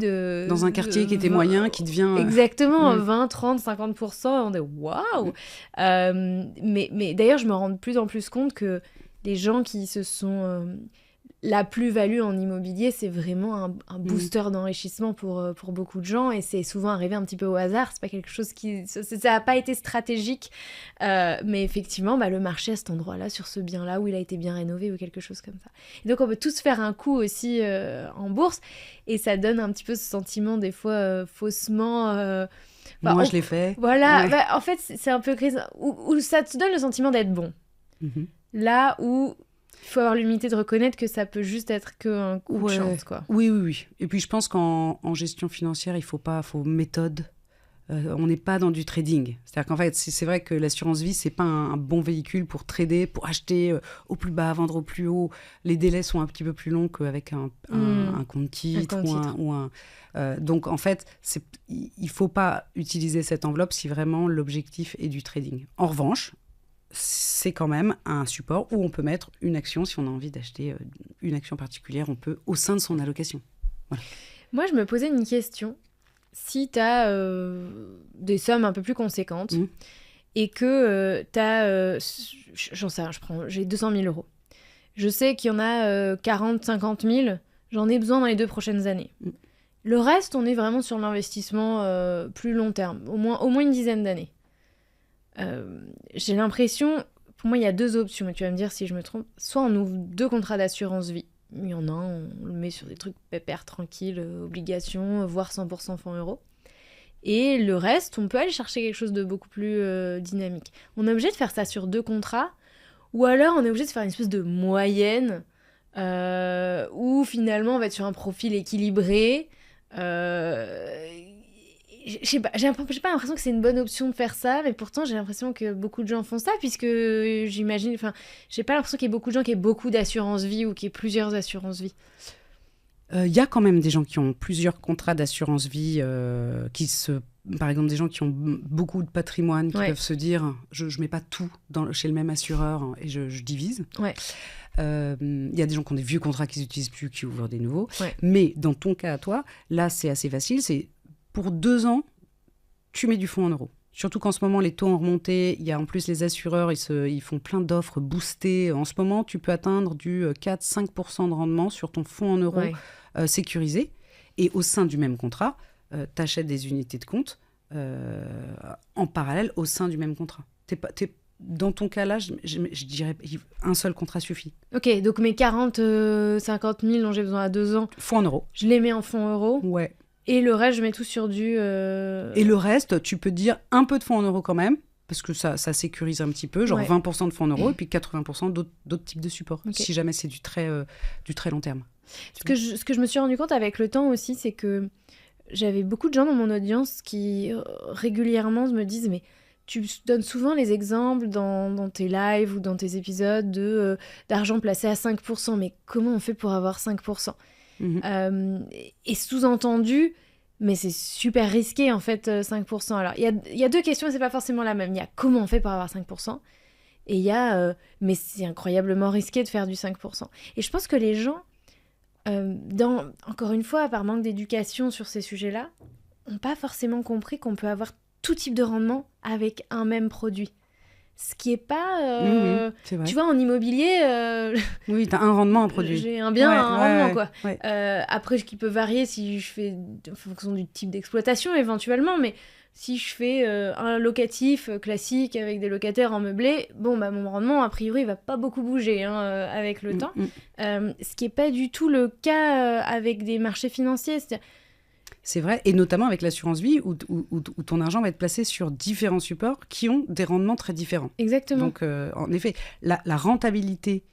dans un quartier qui était moyen, qui devient... Exactement, 20, 30, 50%. On dit waouh. Mais d'ailleurs, je me rends de plus en plus compte que les gens qui se sont... la plus-value en immobilier, c'est vraiment un booster d'enrichissement pour beaucoup de gens et c'est souvent arrivé un petit peu au hasard. C'est pas quelque chose qui... Ça n'a pas été stratégique, mais effectivement, le marché à cet endroit-là, sur ce bien-là, où il a été bien rénové ou quelque chose comme ça. Et donc, on peut tous faire un coup aussi en bourse et ça donne un petit peu ce sentiment, des fois, faussement... moi, je l'ai fait. Voilà, ouais. En fait, c'est un peu crise où ça te donne le sentiment d'être bon. Là où il faut avoir l'humilité de reconnaître que ça peut juste être qu'un coup de chance, quoi. Oui. Et puis je pense qu'en gestion financière, il faut méthode. On n'est pas dans du trading. C'est-à-dire qu'en fait, c'est vrai que l'assurance vie, c'est pas un bon véhicule pour trader, pour acheter au plus bas, vendre au plus haut. Les délais sont un petit peu plus longs qu'avec un compte titre donc en fait, il faut pas utiliser cette enveloppe si vraiment l'objectif est du trading. En revanche, c'est quand même un support où on peut mettre une action. Si on a envie d'acheter une action particulière, on peut au sein de son allocation. Voilà. Moi, je me posais une question. Si tu as des sommes un peu plus conséquentes et que tu as... j'en sais rien, j'ai 200 000 euros. Je sais qu'il y en a 40, 50 000. J'en ai besoin dans les 2 prochaines années. Le reste, on est vraiment sur l'investissement plus long terme, au moins une dizaine d'années. J'ai l'impression, pour moi, il y a 2 options, mais tu vas me dire si je me trompe. Soit on ouvre 2 contrats d'assurance vie. Il y en a un, on le met sur des trucs pépères, tranquilles, obligations, voire 100% fonds euros. Et le reste, on peut aller chercher quelque chose de beaucoup plus dynamique. On est obligé de faire ça sur 2 contrats, ou alors on est obligé de faire une espèce de moyenne, où finalement on va être sur un profil équilibré. J'ai pas l'impression que c'est une bonne option de faire ça, mais pourtant j'ai l'impression que beaucoup de gens font ça, puisque j'imagine, j'ai pas l'impression qu'il y ait beaucoup de gens qui aient beaucoup d'assurance vie ou qui aient plusieurs assurances vie. Il y a quand même des gens qui ont plusieurs contrats d'assurance vie, par exemple des gens qui ont beaucoup de patrimoine, qui peuvent se dire je mets pas tout chez le même assureur et je divise. Il y a des gens qui ont des vieux contrats qu'ils n'utilisent plus, qui ouvrent des nouveaux. Mais dans ton cas à toi, là c'est assez facile, c'est pour 2 ans, tu mets du fonds en euros. Surtout qu'en ce moment, les taux ont remonté. Il y a en plus les assureurs, ils font plein d'offres boostées. En ce moment, tu peux atteindre du 4-5% de rendement sur ton fonds en euros sécurisé. Et au sein du même contrat, tu achètes des unités de compte en parallèle au sein du même contrat. Dans ton cas là, je dirais un seul contrat suffit. Ok, donc mes 50 000 dont j'ai besoin à 2 ans, fonds en euros. Je les mets en fonds euros. Ouais. Et le reste, je mets tout sur du... Et le reste, tu peux dire un peu de fonds en euros quand même, parce que ça sécurise un petit peu, genre 20% de fonds en euros, et puis 80% d'autres types de supports, si jamais c'est du très long terme. Ce que je me suis rendu compte avec le temps aussi, c'est que j'avais beaucoup de gens dans mon audience qui régulièrement me disent « Mais tu donnes souvent les exemples dans tes lives ou dans tes épisodes d'argent placé à 5%. Mais comment on fait pour avoir 5% ? Et sous-entendu, mais c'est super risqué en fait, 5%. Alors, il y a deux questions et c'est pas forcément la même. Il y a comment on fait pour avoir 5% ? Et il y a mais c'est incroyablement risqué de faire du 5%. Et je pense que les gens, encore une fois, par manque d'éducation sur ces sujets-là, n'ont pas forcément compris qu'on peut avoir tout type de rendement avec un même produit. Ce qui est pas... c'est vrai. Tu vois, en immobilier... oui, tu as un rendement, un produit. J'ai un rendement, quoi. Ouais. Après, ce qui peut varier si je fais en fonction du type d'exploitation, éventuellement, mais si je fais un locatif classique avec des locataires en meublé, bon, bah, mon rendement, a priori, il va pas beaucoup bouger avec le temps. Ce qui est pas du tout le cas avec des marchés financiers. C'est vrai, et notamment avec l'assurance vie, où ton argent va être placé sur différents supports qui ont des rendements très différents. Exactement. Donc, en effet, la rentabilité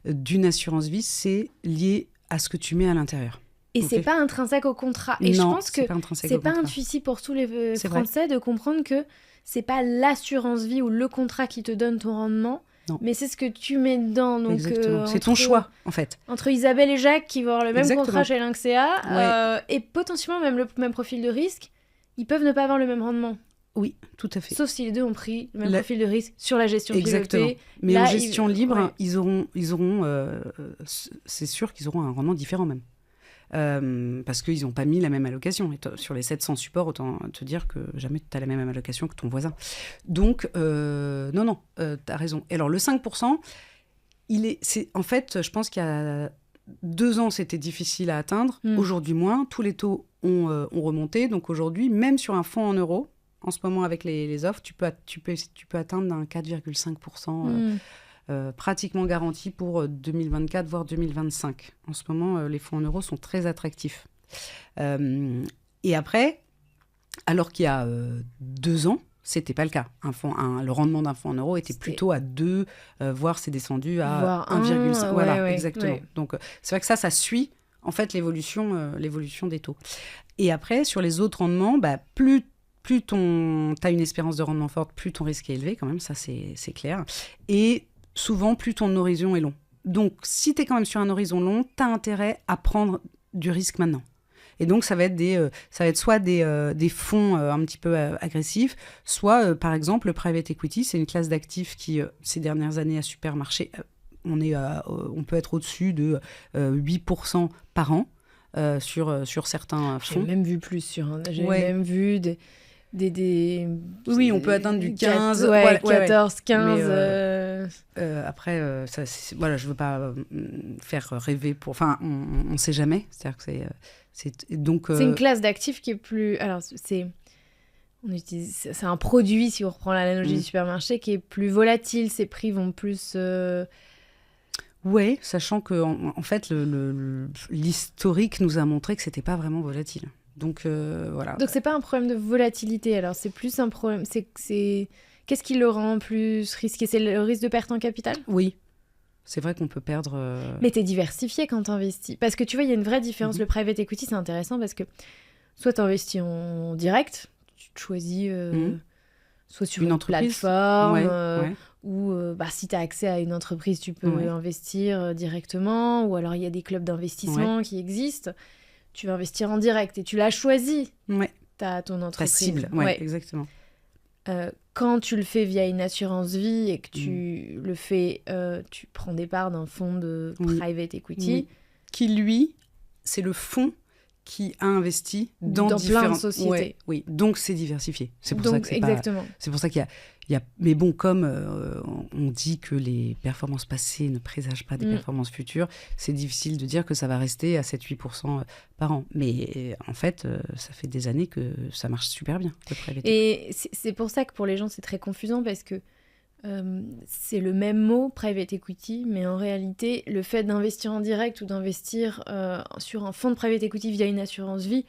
d'une assurance vie, c'est lié à ce que tu mets à l'intérieur. Et c'est pas intrinsèque au contrat. Et non, je pense que c'est pas intuitif pour tous les Français de comprendre que c'est pas l'assurance vie ou le contrat qui te donne ton rendement, non. Mais c'est ce que tu mets dedans. Donc, c'est ton choix, en fait. Entre Isabelle et Jacques qui vont avoir le même contrat chez Lynxea, et potentiellement même le même profil de risque, ils peuvent ne pas avoir le même rendement. Oui, tout à fait. Sauf si les deux ont pris le même profil de risque sur la gestion pilotée. Mais en gestion libre, ils auront c'est sûr qu'ils auront un rendement différent même. Parce qu'ils n'ont pas mis la même allocation. Et sur les 700 supports, autant te dire que jamais tu as la même allocation que ton voisin. Donc, non, tu as raison. Et alors, le 5%, en fait, je pense qu'il y a 2 ans, c'était difficile à atteindre. Aujourd'hui, moins. Tous les taux ont remonté. Donc, aujourd'hui, même sur un fonds en euros, en ce moment, avec les offres, tu peux atteindre un 4,5%. Pratiquement garanti pour 2024, voire 2025. En ce moment, les fonds en euros sont très attractifs. Et après, alors qu'il y a 2 ans, c'était pas le cas. Le rendement d'un fonds en euros était plutôt à 2, voire c'est descendu à 1,5. Voilà, exactement. Ouais. Donc, c'est vrai que ça suit en fait l'évolution des taux. Et après, sur les autres rendements, plus tu as une espérance de rendement forte, plus ton risque est élevé quand même, ça c'est clair. Et souvent, plus ton horizon est long. Donc, si tu es quand même sur un horizon long, tu as intérêt à prendre du risque maintenant. Et donc, ça va être soit des fonds un petit peu agressifs, soit, par exemple, le private equity. C'est une classe d'actifs qui, ces dernières années, a super marché. On peut être au-dessus de 8% par an sur certains fonds. J'ai même vu plus j'ai même vu Oui, on peut atteindre du 15, 14, 15. Après, je veux pas faire rêver Enfin, on ne sait jamais. C'est-à-dire que c'est une classe d'actifs qui est plus... Alors, c'est un produit, si on reprend l'analogie du supermarché, qui est plus volatile. Ses prix vont plus... Oui, sachant que en fait, l'historique nous a montré que c'était pas vraiment volatile. Donc, voilà. Donc, c'est pas un problème de volatilité, alors c'est plus un problème... Qu'est-ce qui le rend plus risqué ? C'est le risque de perte en capital ? Oui. C'est vrai qu'on peut perdre... Mais t'es diversifié quand t'investis. Parce que tu vois, il y a une vraie différence. Le private equity, c'est intéressant parce que soit t'investis en direct, tu te choisis soit sur une plateforme, ou si t'as accès à une entreprise, tu peux investir directement, ou alors il y a des clubs d'investissement qui existent. Tu vas investir en direct et tu l'as choisi. T'as ton entreprise. Ta cible, exactement. Quand tu le fais via une assurance vie et que tu le fais, tu prends des parts d'un fonds de private equity. Qui, lui, c'est le fonds qui a investi dans plein de sociétés. Oui, donc c'est diversifié. C'est pour ça que c'est exactement. C'est pour ça qu'il y a... Mais bon, comme on dit que les performances passées ne présagent pas des performances futures, c'est difficile de dire que ça va rester à 7-8% par an. Mais en fait, ça fait des années que ça marche super bien. Et c'est pour ça que pour les gens, c'est très confusant parce que c'est le même mot, private equity, mais en réalité, le fait d'investir en direct ou d'investir sur un fonds de private equity via une assurance vie,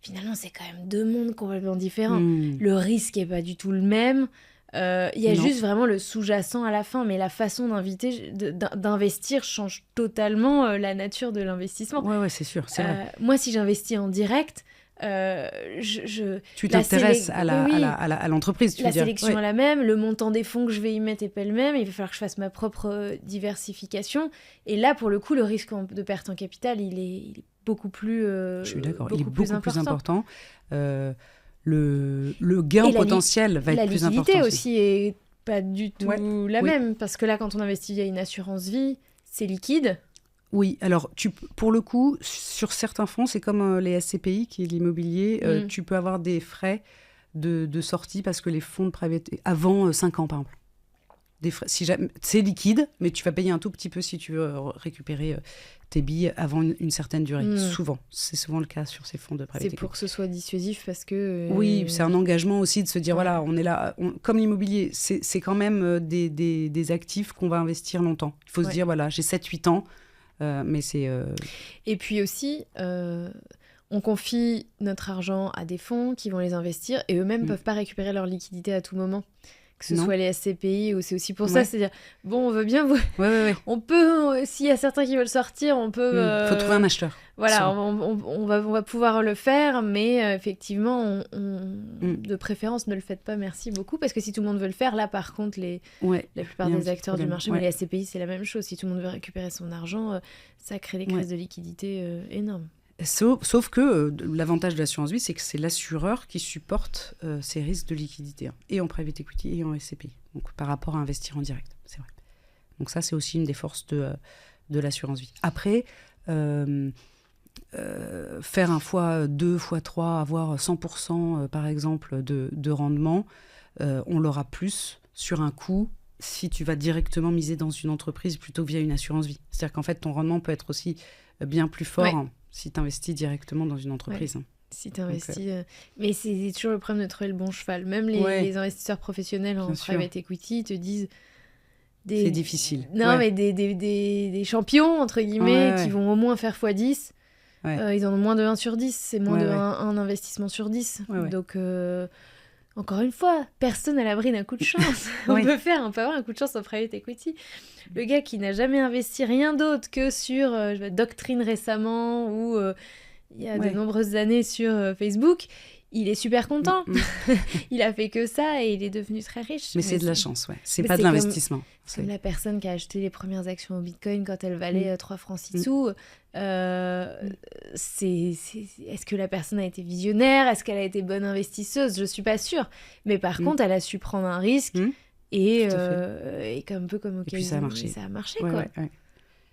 finalement, c'est quand même 2 mondes complètement différents. Le risque n'est pas du tout le même. Il y a juste vraiment le sous-jacent à la fin, mais la façon d'investir change totalement la nature de l'investissement. Ouais, c'est sûr, c'est vrai. Moi, si j'investis en direct, Tu t'intéresses à l'entreprise, tu veux dire. La sélection est la même, le montant des fonds que je vais y mettre est pas le même, il va falloir que je fasse ma propre diversification. Et là, pour le coup, le risque de perte en capital, il est beaucoup plus je suis d'accord, il est beaucoup plus important. Le gain potentiel va être plus important. La liquidité aussi est pas du tout la même, parce que là, quand on investit via une assurance vie, c'est liquide. Oui, alors pour le coup, sur certains fonds, c'est comme les SCPI, qui est l'immobilier, tu peux avoir des frais de sortie parce que les fonds de private, avant 5 ans par exemple. Des frais, c'est liquide, mais tu vas payer un tout petit peu si tu veux récupérer tes billes avant une certaine durée. C'est souvent le cas sur ces fonds de private equity. C'est pour que ce soit dissuasif parce que... Oui, c'est un engagement aussi de se dire, voilà, on est là, comme l'immobilier, c'est quand même des actifs qu'on va investir longtemps. Il faut se dire, voilà, j'ai 7-8 ans, mais c'est... Et puis aussi, on confie notre argent à des fonds qui vont les investir et eux-mêmes ne peuvent pas récupérer leur liquidité à tout moment. Que ce soit les SCPI, ou c'est aussi pour ça, c'est-à-dire, bon, on veut bien vous... On peut, s'il y a certains qui veulent sortir, on peut... faut trouver un acheteur. Voilà, on va pouvoir le faire, mais effectivement, de préférence, ne le faites pas, merci beaucoup, parce que si tout le monde veut le faire, là, par contre, la plupart des acteurs du marché, mais les SCPI, c'est la même chose. Si tout le monde veut récupérer son argent, ça crée des crises de liquidité énormes. Sauf que l'avantage de l'assurance vie, c'est que c'est l'assureur qui supporte ces risques de liquidité, et en private equity et en SCPI, donc par rapport à investir en direct, c'est vrai. Donc ça, c'est aussi une des forces de l'assurance vie. Après, faire un x2, x3, avoir 100% par exemple de rendement, on l'aura plus sur un coup si tu vas directement miser dans une entreprise plutôt que via une assurance vie. C'est-à-dire qu'en fait, ton rendement peut être aussi bien plus fort si tu investis directement dans une entreprise. Si tu investis... Mais c'est toujours le problème de trouver le bon cheval. Même les investisseurs professionnels en private equity te disent... C'est difficile. Non, mais des champions, entre guillemets, qui vont au moins faire x10. Ils en ont moins de 1 sur 10. C'est moins de 1 investissement sur 10. Donc... Encore une fois, personne à l'abri d'un coup de chance. On peut avoir un coup de chance en private equity. Le gars qui n'a jamais investi rien d'autre que sur Doctrine récemment ou il y a de nombreuses années sur Facebook, il est super content. Il a fait que ça et il est devenu très riche. Mais c'est de la chance, c'est pas de l'investissement. C'est comme la personne qui a acheté les premières actions au Bitcoin quand elles valaient 3 francs 6 sous. Est-ce que la personne a été visionnaire? Est-ce qu'elle a été bonne investisseuse? Je suis pas sûre. Mais par contre, elle a su prendre un risque et un peu comme et puis ça a marché. Ça a marché, quoi.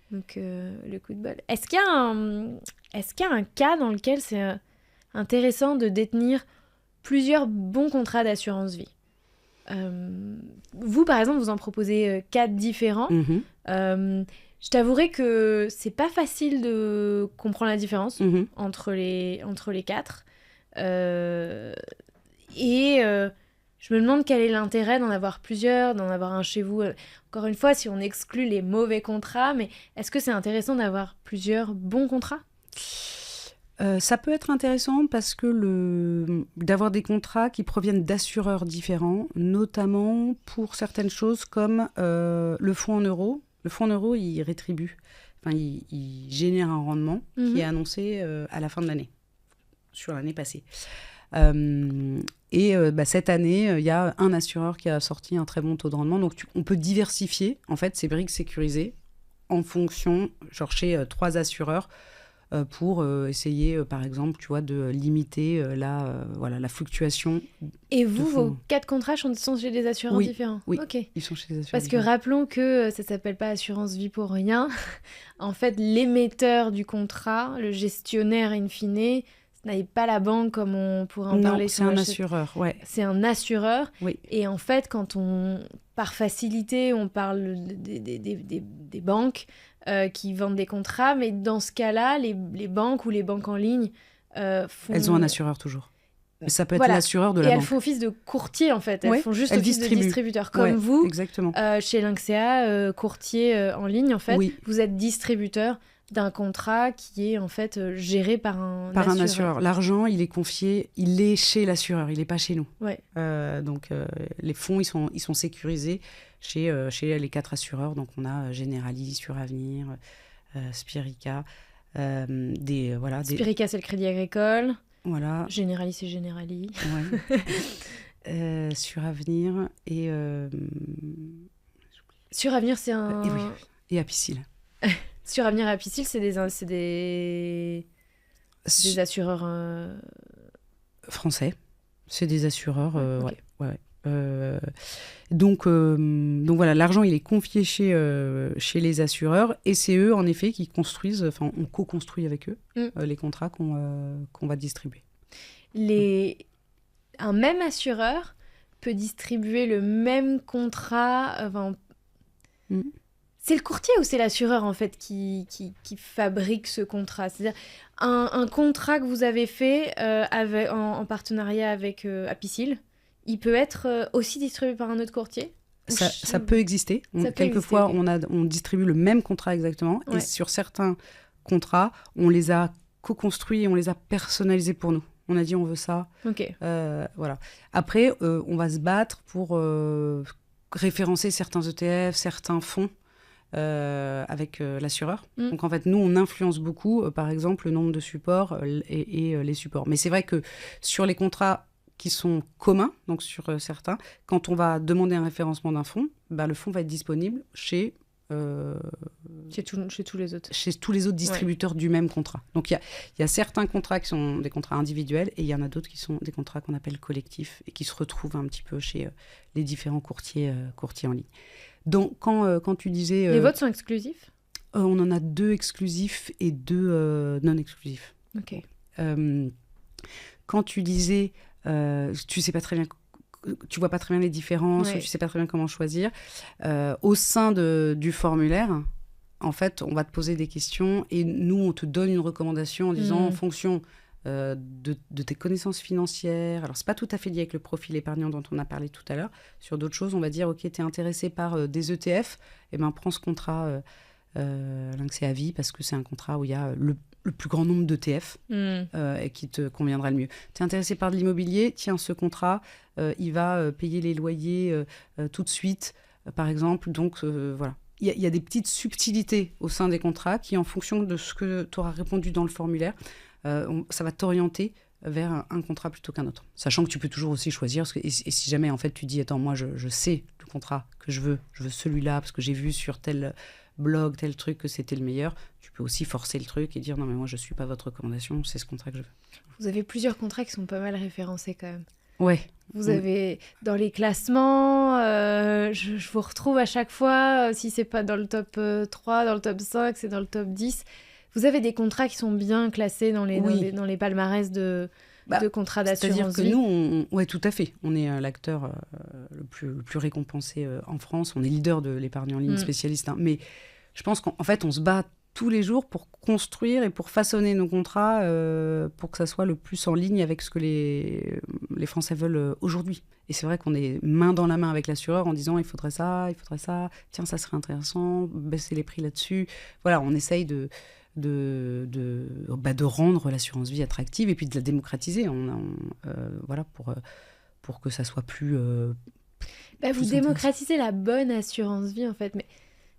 Donc, le coup de bol. Est-ce qu'il y a un cas dans lequel c'est intéressant de détenir plusieurs bons contrats d'assurance vie? Vous, par exemple, vous en proposez 4 différents. Je t'avouerai que c'est pas facile de comprendre la différence entre les 4. Je me demande quel est l'intérêt d'en avoir plusieurs, d'en avoir un chez vous. Encore une fois, si on exclut les mauvais contrats, mais est-ce que c'est intéressant d'avoir plusieurs bons contrats ? Ça peut être intéressant parce que d'avoir des contrats qui proviennent d'assureurs différents, notamment pour certaines choses comme le fonds en euros. Le fonds en euros, il rétribue, il génère un rendement qui est annoncé à la fin de l'année, sur l'année passée. Cette année, il y a un assureur qui a sorti un très bon taux de rendement. Donc, on peut diversifier, en fait, ces briques sécurisées en fonction, chez 3 assureurs, pour essayer, par exemple, tu vois, de limiter la fluctuation. Et vous, vos 4 contrats sont chez des assureurs différents? Oui, okay. Ils sont chez des assureurs Parce différents. que rappelons que ça ne s'appelle pas assurance vie pour rien. En fait, l'émetteur du contrat, le gestionnaire in fine, ce n'est pas la banque comme on pourrait en parler. C'est un assureur, C'est un assureur. Oui. Et en fait, par facilité, on parle des banques qui vendent des contrats, mais dans ce cas-là, les banques ou les banques en ligne font... Elles ont un assureur toujours. Mais ça peut être l'assureur de la banque. Et elles font office de courtier, en fait. Elles font juste office de distributeur. Comme vous, exactement. Chez Lynxea, courtier en ligne, en fait, vous êtes distributeur d'un contrat qui est en fait géré par un assureur. L'argent, il est chez l'assureur, il n'est pas chez nous. Donc les fonds, ils sont sécurisés chez les 4 assureurs. Donc on a Generali, Suravenir, Spirica. Spirica, c'est le Crédit Agricole. Voilà. Generali, c'est Generali. Ouais. Suravenir et... Suravenir, c'est un... Et Apicil. Suravenir et Apicil, c'est des assureurs... Français. C'est des assureurs, okay. ouais. Donc voilà, l'argent, il est confié chez les assureurs et c'est eux, en effet, qui construisent, enfin, on co-construit avec eux les contrats qu'on va distribuer. Un même assureur peut distribuer le même contrat... C'est le courtier ou c'est l'assureur, en fait, qui fabrique ce contrat? C'est-à-dire, un contrat que vous avez fait en partenariat avec Apicil, il peut être aussi distribué par un autre courtier? Ça peut exister. Quelquefois, on distribue le même contrat exactement. Ouais. Et sur certains contrats, on les a co-construits et on les a personnalisés pour nous. On a dit, on veut ça. Okay. Voilà. Après, on va se battre pour référencer certains ETF, certains fonds avec l'assureur. Donc, en fait, nous, on influence beaucoup, par exemple, le nombre de supports et les supports. Mais c'est vrai que sur les contrats qui sont communs, donc sur certains, quand on va demander un référencement d'un fonds, le fonds va être disponible chez tous les autres. Chez tous les autres distributeurs du même contrat. Donc il y a certains contrats qui sont des contrats individuels et il y en a d'autres qui sont des contrats qu'on appelle collectifs et qui se retrouvent un petit peu chez les différents courtiers en ligne. Donc quand tu disais... les vôtres sont exclusifs? On en a 2 exclusifs et 2 non exclusifs. Ok. Quand tu disais... tu sais pas très bien, tu vois pas très bien les différences, ou tu sais pas très bien comment choisir. Au sein du formulaire, en fait, on va te poser des questions et nous, on te donne une recommandation en disant en fonction de tes connaissances financières. Alors, c'est pas tout à fait lié avec le profil épargnant dont on a parlé tout à l'heure. Sur d'autres choses, on va dire, ok, t'es intéressé par des ETF, et ben prends ce contrat Lynx et Avis parce que c'est un contrat où il y a le plus grand nombre d'ETF et qui te conviendra le mieux. Tu es intéressé par de l'immobilier, tiens, ce contrat, il va payer les loyers tout de suite, par exemple. Donc, voilà. Il y a des petites subtilités au sein des contrats qui, en fonction de ce que tu auras répondu dans le formulaire, ça va t'orienter vers un contrat plutôt qu'un autre. Sachant que tu peux toujours aussi choisir. Et si jamais, en fait, tu dis, attends, moi, je sais le contrat que je veux celui-là parce que j'ai vu sur tel blog, tel truc que c'était le meilleur, tu peux aussi forcer le truc et dire non mais moi je suis pas votre recommandation, c'est ce contrat que je veux. Vous avez plusieurs contrats qui sont pas mal référencés quand même. Ouais. Vous avez dans les classements, je vous retrouve à chaque fois, si c'est pas dans le top 3, dans le top 5, c'est dans le top 10. Vous avez des contrats qui sont bien classés dans les palmarès de contrats d'assurance vie. C'est-à-dire que nous, ouais, tout à fait. On est l'acteur le plus récompensé en France. On est leader de l'épargne en ligne spécialiste. Hein. Mais je pense qu'en fait, on se bat tous les jours pour construire et pour façonner nos contrats pour que ça soit le plus en ligne avec ce que les Français veulent aujourd'hui. Et c'est vrai qu'on est main dans la main avec l'assureur en disant il faudrait ça, tiens, ça serait intéressant, baisser les prix là-dessus. Voilà, on essaye de rendre l'assurance vie attractive et puis de la démocratiser voilà, pour que ça soit plus... vous démocratisez la bonne assurance vie en fait, mais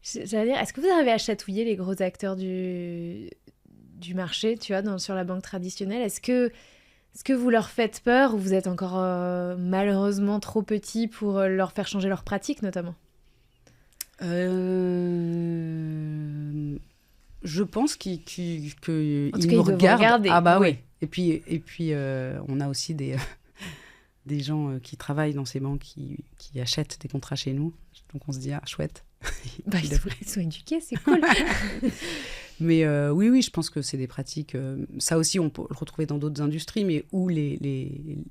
j'allais dire, est-ce que vous arrivez à chatouiller les gros acteurs du marché, tu vois, sur la banque traditionnelle? Est-ce que vous leur faites peur ou vous êtes encore malheureusement trop petit pour leur faire changer leurs pratiques notamment? Je pense qu'ils nous regardent. Ah bah oui. Et puis on a aussi des gens qui travaillent dans ces banques qui achètent des contrats chez nous. Donc on se dit, ah chouette. Ils sont éduqués, c'est cool. Mais oui, je pense que c'est des pratiques... ça aussi, on peut le retrouver dans d'autres industries, mais où les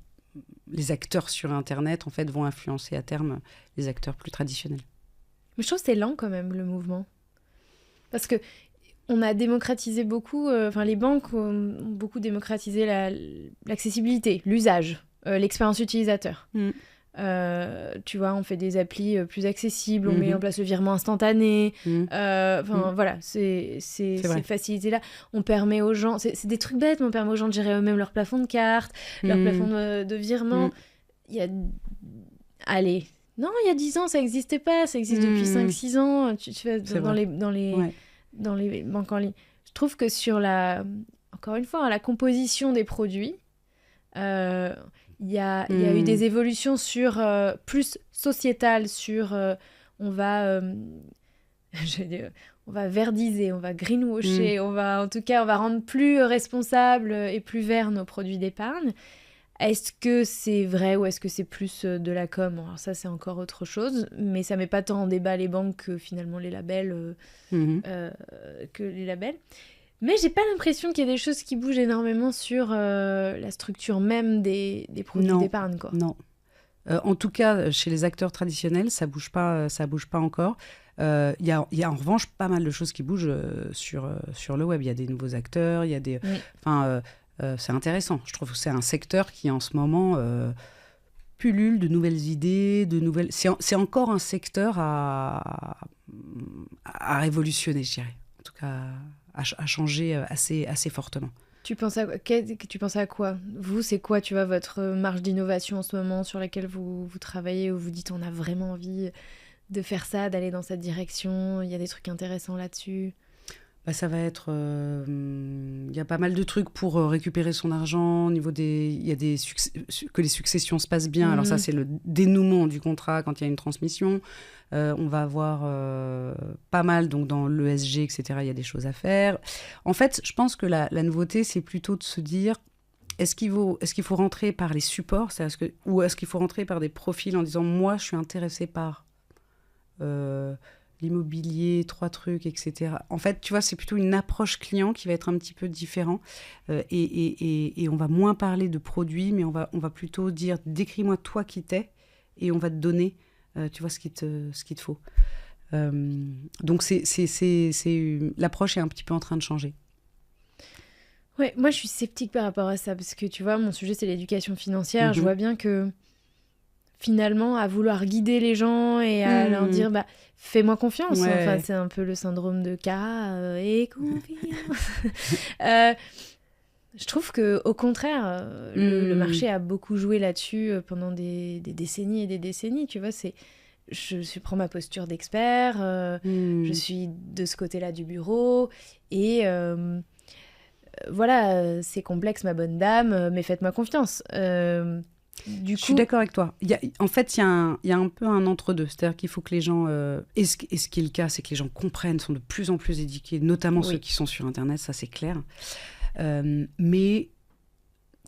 acteurs sur Internet, en fait, vont influencer à terme les acteurs plus traditionnels. Mais je trouve que c'est lent quand même, le mouvement. Parce que on a démocratisé beaucoup... les banques ont beaucoup démocratisé l'accessibilité, l'usage, l'expérience utilisateur. Tu vois, on fait des applis plus accessibles, on met en place le virement instantané. Voilà, c'est facilité-là. On permet aux gens... C'est des trucs bêtes, mais on permet aux gens de gérer eux-mêmes leur plafond de carte, leur plafond de virement. Il y a... Allez... Non, il y a 10 ans, ça n'existait pas. Ça existe depuis 5-6 ans. Tu fais dans les banques en ligne. Je trouve que sur encore une fois, la composition des produits, Il y a eu des évolutions sur plus sociétales, sur on va verdiser, on va greenwasher, on va rendre plus responsables et plus verts nos produits d'épargne. Est-ce que c'est vrai ou est-ce que c'est plus de la com ? Alors ça, c'est encore autre chose, mais ça met pas tant en débat les banques que finalement les labels. Mais j'ai pas l'impression qu'il y ait des choses qui bougent énormément sur la structure même des produits d'épargne, quoi. Non. En tout cas, chez les acteurs traditionnels, ça bouge pas encore. Il y a en revanche pas mal de choses qui bougent sur le web. Il y a des nouveaux acteurs, il y a des... c'est intéressant. Je trouve que c'est un secteur qui, en ce moment, pullule de nouvelles idées, C'est encore un secteur à révolutionner, je dirais. En tout cas, à changer assez fortement. Tu penses à quoi ? Vous, c'est quoi, tu vois, votre marge d'innovation en ce moment sur laquelle vous travaillez, où vous dites on a vraiment envie de faire ça, d'aller dans cette direction, il y a des trucs intéressants là-dessus ? Ça va être... y a pas mal de trucs pour récupérer son argent. Au niveau il y a que les successions se passent bien. Alors ça, c'est le dénouement du contrat quand il y a une transmission. On va avoir pas mal, donc dans l'ESG, etc., il y a des choses à faire. En fait, je pense que la nouveauté, c'est plutôt de se dire, est-ce qu'il faut rentrer par les supports, ou est-ce qu'il faut rentrer par des profils en disant, moi, je suis intéressé par... l'immobilier, 3 trucs, etc. En fait, tu vois, c'est plutôt une approche client qui va être un petit peu différent. Et on va moins parler de produits, mais on va plutôt dire, décris-moi toi qui t'es, et on va te donner, tu vois, ce qu'il te faut. Donc, l'approche est un petit peu en train de changer. Ouais, moi, je suis sceptique par rapport à ça, parce que, tu vois, mon sujet, c'est l'éducation financière. Je vois bien que... finalement, à vouloir guider les gens et à leur dire fais-moi confiance. Ouais. Enfin, c'est un peu le syndrome de Cara et confiance. Je trouve qu'au contraire, le marché a beaucoup joué là-dessus pendant des décennies et des décennies. Tu vois, je prends ma posture d'expert, je suis de ce côté-là du bureau et voilà, c'est complexe, ma bonne dame, mais faites-moi confiance. Je suis d'accord avec toi. En fait, il y a un peu un entre-deux. C'est-à-dire qu'il faut que les gens... et ce qui est le cas, c'est que les gens comprennent, sont de plus en plus éduqués, notamment ceux qui sont sur Internet, ça c'est clair. Mais,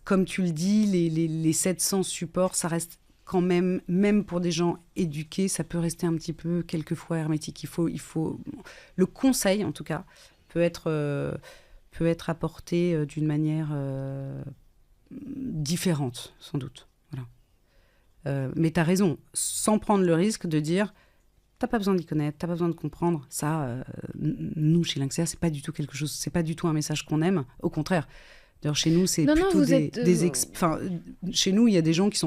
comme tu le dis, les 700 supports, ça reste quand même pour des gens éduqués, ça peut rester un petit peu quelquefois hermétique. Il faut... Le conseil, en tout cas, peut être apporté d'une manière différente, sans doute. Mais tu as raison, sans prendre le risque de dire t'as pas besoin d'y connaître, t'as pas besoin de comprendre. Ça, nous, chez Lynxea, c'est pas du tout quelque chose, c'est pas du tout un message qu'on aime. Au contraire. D'ailleurs, chez nous, c'est plutôt chez nous, il y a des gens qui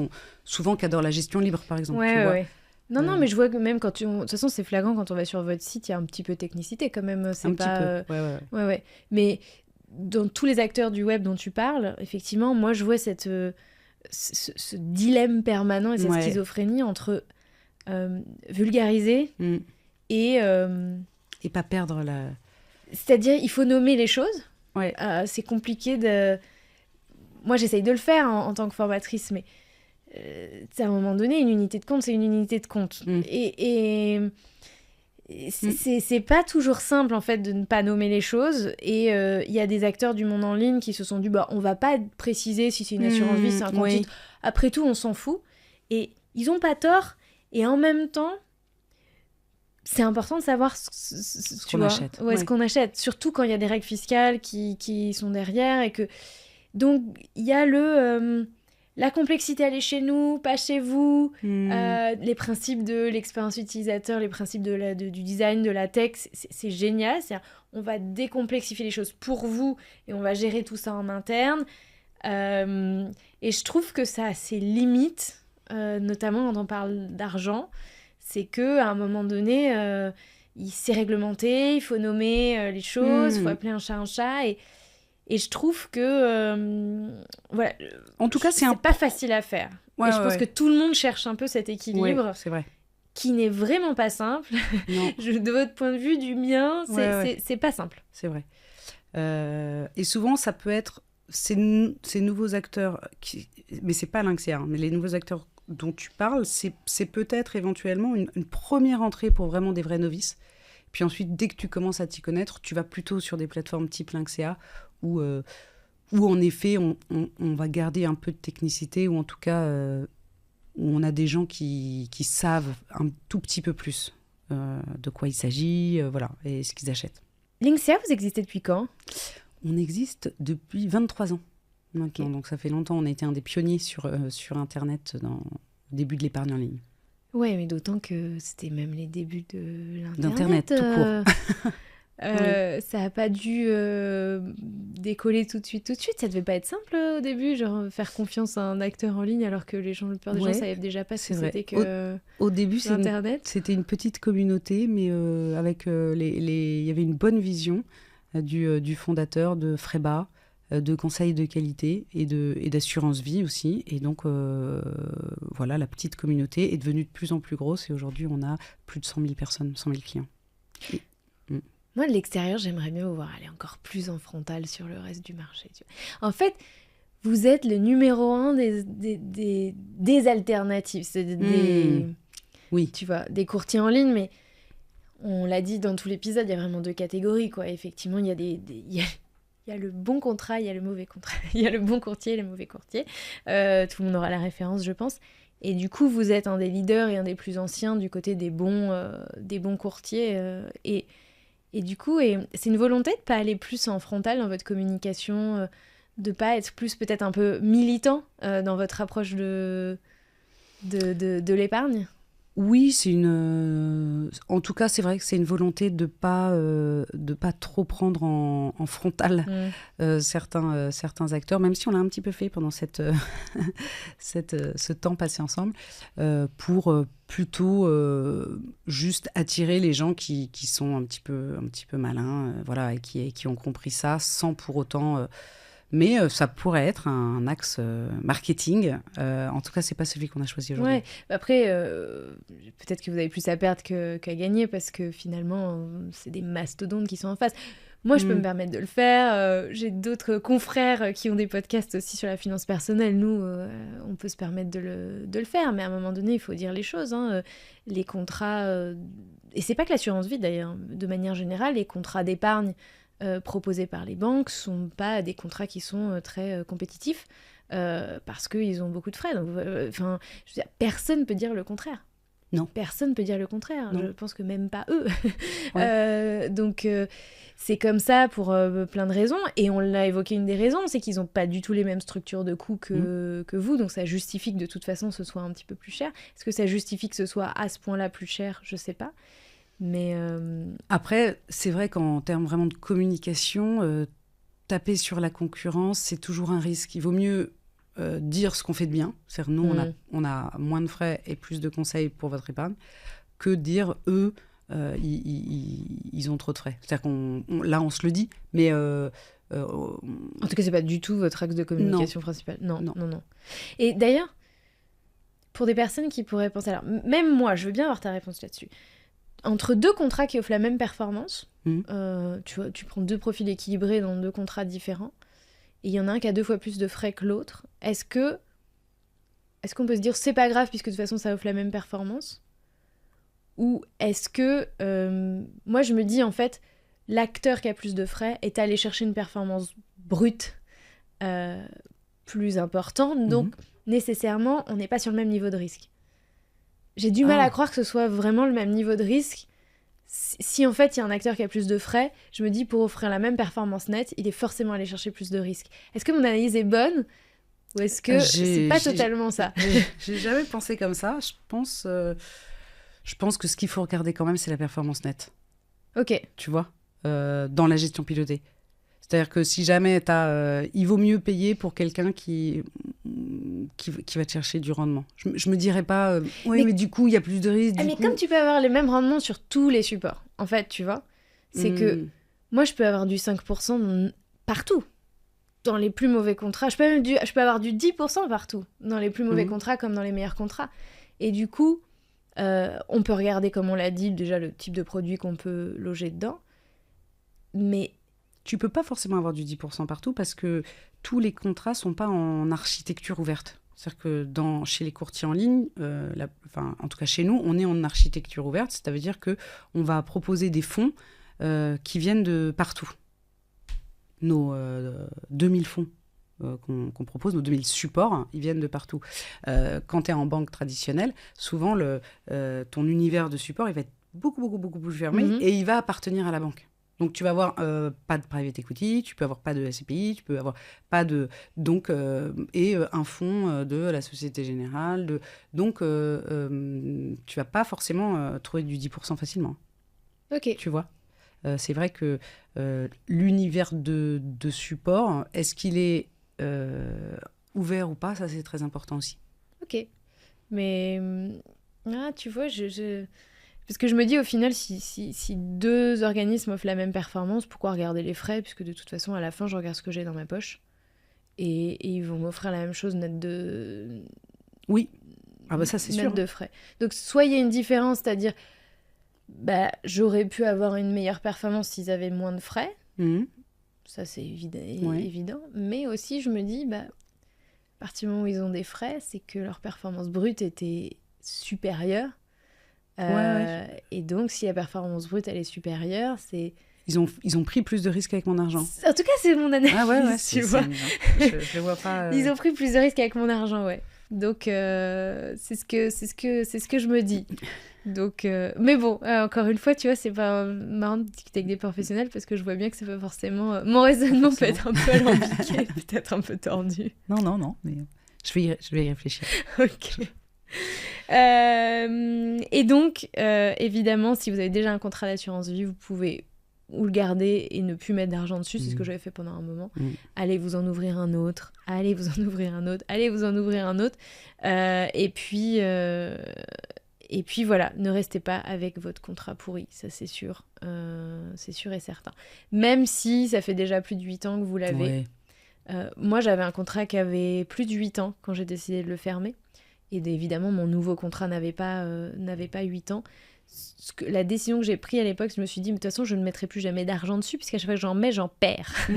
adorent la gestion libre, par exemple. Ouais. Non, mais je vois que même quand de toute façon, c'est flagrant quand on va sur votre site, il y a un petit peu de technicité quand même. C'est petit peu, ouais. Mais dans tous les acteurs du web dont tu parles, effectivement, moi, je vois ce dilemme permanent et cette schizophrénie entre vulgariser et pas perdre la... C'est-à-dire, il faut nommer les choses. C'est compliqué de... Moi, j'essaye de le faire en tant que formatrice, mais à un moment donné, une unité de compte, c'est une unité de compte. Et c'est pas toujours simple, en fait, de ne pas nommer les choses. Et il y a des acteurs du monde en ligne qui se sont dit, on va pas préciser si c'est une assurance vie, c'est un compte titre. Après tout, on s'en fout. Et ils ont pas tort. Et en même temps, c'est important de savoir ce qu'on achète. Ce qu'on achète. Surtout quand il y a des règles fiscales qui sont derrière. Et que... Donc, il y a la complexité, elle est chez nous, pas chez vous. Les principes de l'expérience utilisateur, les principes du design, de la tech, c'est génial. On va décomplexifier les choses pour vous et on va gérer tout ça en interne. Et je trouve que ça a ses limites, notamment quand on parle d'argent. C'est qu'à un moment donné, c'est réglementé, il faut nommer les choses, il faut appeler un chat. Et je trouve que... voilà. En tout cas, c'est pas facile à faire. Et je pense que tout le monde cherche un peu cet équilibre. Oui, c'est vrai. Qui n'est vraiment pas simple. De votre point de vue, du mien, c'est pas simple. C'est vrai. Et souvent, ça peut être ces nouveaux acteurs, mais c'est pas Lynxia, hein, mais les nouveaux acteurs dont tu parles, c'est peut-être éventuellement une première entrée pour vraiment des vrais novices. Puis ensuite, dès que tu commences à t'y connaître, tu vas plutôt sur des plateformes type Lynxia où en effet, on va garder un peu de technicité, ou en tout cas, où on a des gens qui savent un tout petit peu plus de quoi il s'agit, voilà, et ce qu'ils achètent. Lynxia, vous existez depuis quand ? On existe depuis 23 ans maintenant, donc ça fait longtemps. On a été un des pionniers sur Internet au début de l'épargne en ligne. Ouais, mais d'autant que c'était même les débuts de l'Internet. D'Internet, tout court. Oui. Ça n'a pas dû décoller tout de suite. Ça devait pas être simple au début, genre faire confiance à un acteur en ligne alors que la plupart des gens savaient déjà pas ce que c'était que au début, Internet. C'était une petite communauté, mais avec il y avait une bonne vision du fondateur de Freba, de conseils de qualité et d'assurance vie aussi. Et donc, voilà, la petite communauté est devenue de plus en plus grosse. Et aujourd'hui, on a plus de 100 000 personnes, 100 000 clients. Moi, de l'extérieur, j'aimerais bien vous voir aller encore plus en frontal sur le reste du marché. Tu vois. En fait, vous êtes le numéro 1 des alternatives. C'est oui. Tu vois, des courtiers en ligne, mais on l'a dit dans tout l'épisode, il y a vraiment 2 catégories, quoi. Effectivement, il y a le bon contrat, il y a le mauvais contrat. Il y a le bon courtier et le mauvais courtier. Tout le monde aura la référence, je pense. Et du coup, vous êtes un des leaders et un des plus anciens du côté des bons courtiers. Et du coup, c'est une volonté de ne pas aller plus en frontal dans votre communication, de ne pas être plus peut-être un peu militant dans votre approche de l'épargne ? Oui, en tout cas, c'est vrai que c'est une volonté de pas trop prendre en frontal certains acteurs, même si on l'a un petit peu fait pendant ce temps passé ensemble, pour plutôt juste attirer les gens qui sont un petit peu malins, voilà, et qui ont compris ça sans pour autant... mais ça pourrait être un axe marketing. En tout cas, c'est pas celui qu'on a choisi aujourd'hui. Ouais. Après, peut-être que vous avez plus à perdre qu'à gagner parce que finalement, c'est des mastodontes qui sont en face. Moi, je peux me permettre de le faire. J'ai d'autres confrères qui ont des podcasts aussi sur la finance personnelle. Nous, on peut se permettre de le faire. Mais à un moment donné, il faut dire les choses. Hein. Les contrats... et c'est pas que l'assurance vie, d'ailleurs. De manière générale, les contrats d'épargne proposés par les banques sont pas des contrats qui sont très compétitifs parce qu'ils ont beaucoup de frais. Donc, je veux dire, personne peut dire le contraire. Non. Personne peut dire le contraire. Non. Je pense que même pas eux. Ouais. Donc, c'est comme ça pour plein de raisons. Et on l'a évoqué, une des raisons, c'est qu'ils n'ont pas du tout les mêmes structures de coûts que vous. Donc, ça justifie que de toute façon, ce soit un petit peu plus cher. Est-ce que ça justifie que ce soit à ce point-là plus cher ? Je sais pas. Mais Après, c'est vrai qu'en termes vraiment de communication, taper sur la concurrence, c'est toujours un risque. Il vaut mieux dire ce qu'on fait de bien, c'est-à-dire nous, on a moins de frais et plus de conseils pour votre épargne, que dire eux, ils ont trop de frais. C'est-à-dire là, on se le dit, mais... en tout cas, c'est pas du tout votre axe de communication principal. Non. Et d'ailleurs, pour des personnes qui pourraient penser... Alors, même moi, je veux bien avoir ta réponse là-dessus. Entre 2 contrats qui offrent la même performance, tu vois, tu prends 2 profils équilibrés dans 2 contrats différents, et il y en a un qui a 2 fois plus de frais que l'autre, est-ce qu'on peut se dire c'est pas grave puisque de toute façon ça offre la même performance ? Ou est-ce que, moi je me dis en fait, l'acteur qui a plus de frais est allé chercher une performance brute plus importante, donc nécessairement on n'est pas sur le même niveau de risque. J'ai du mal à croire que ce soit vraiment le même niveau de risque. Si en fait il y a un acteur qui a plus de frais, je me dis pour offrir la même performance nette, il est forcément allé chercher plus de risques. Est-ce que mon analyse est bonne ? Ou est-ce que c'est pas totalement ça ? J'ai jamais pensé comme ça. Je pense que ce qu'il faut regarder quand même, c'est la performance nette. Ok. Tu vois, dans la gestion pilotée. C'est-à-dire que si jamais il vaut mieux payer pour quelqu'un qui va te chercher du rendement. Je me dirais pas, mais du coup, il y a plus de risques. Comme tu peux avoir les mêmes rendements sur tous les supports, en fait, tu vois, c'est que moi, je peux avoir du 5% partout. Dans les plus mauvais contrats. Je peux avoir du 10% partout. Dans les plus mauvais contrats comme dans les meilleurs contrats. Et du coup, on peut regarder, comme on l'a dit, déjà le type de produit qu'on peut loger dedans. Mais Tu peux pas forcément avoir du 10% partout parce que tous les contrats sont pas en architecture ouverte. C'est-à-dire que chez les courtiers en ligne, en tout cas chez nous, on est en architecture ouverte. Ça veut dire qu'on va proposer des fonds qui viennent de partout. Nos 2000 fonds qu'on propose, nos 2000 supports, ils viennent de partout. Quand tu es en banque traditionnelle, souvent ton univers de support, il va être beaucoup plus fermé et il va appartenir à la banque. Donc, tu vas avoir pas de private equity, tu peux avoir pas de SCPI, tu peux avoir pas de... et un fonds de la Société Générale. Donc, tu vas pas forcément trouver du 10% facilement. Ok. Tu vois, c'est vrai que l'univers de support, est-ce qu'il est ouvert ou pas? Ça, c'est très important aussi. Ok. Mais, tu vois, parce que je me dis, au final, si deux organismes offrent la même performance, pourquoi regarder les frais? Puisque de toute façon, à la fin, je regarde ce que j'ai dans ma poche. Et ils vont m'offrir la même chose net de... Oui. Ah bah ça, c'est net sûr. de frais. Donc, soit il y a une différence, c'est-à-dire, j'aurais pu avoir une meilleure performance s'ils avaient moins de frais. Ça, c'est évident. Mais aussi, je me dis, à partir du moment où ils ont des frais, c'est que leur performance brute était supérieure. Et donc, si la performance brute, elle est supérieure, c'est... Ils ont pris plus de risques avec mon argent. En tout cas, c'est mon analyse, tu vois. Je le vois pas... Ils ont pris plus de risques avec mon argent, ouais. Donc, c'est ce que je me dis. Donc, mais bon, encore une fois, tu vois, c'est pas marrant de discuter avec des professionnels parce que je vois bien que c'est pas forcément... Mon raisonnement peut être un peu alambiqué, peut-être un peu tordu. Non, mais je vais y réfléchir. Ok. Et donc, évidemment, si vous avez déjà un contrat d'assurance vie, vous pouvez ou le garder et ne plus mettre d'argent dessus, c'est ce que j'avais fait pendant un moment. Allez vous en ouvrir un autre, allez vous en ouvrir un autre. Et puis voilà, ne restez pas avec votre contrat pourri, ça c'est sûr et certain. Même si ça fait déjà plus de 8 ans que vous l'avez. Moi, j'avais un contrat qui avait plus de 8 ans quand j'ai décidé de le fermer. Et évidemment, mon nouveau contrat n'avait pas 8 ans. La décision que j'ai prise à l'époque, je me suis dit, mais de toute façon, je ne mettrai plus jamais d'argent dessus, puisqu'à chaque fois que j'en mets, j'en perds.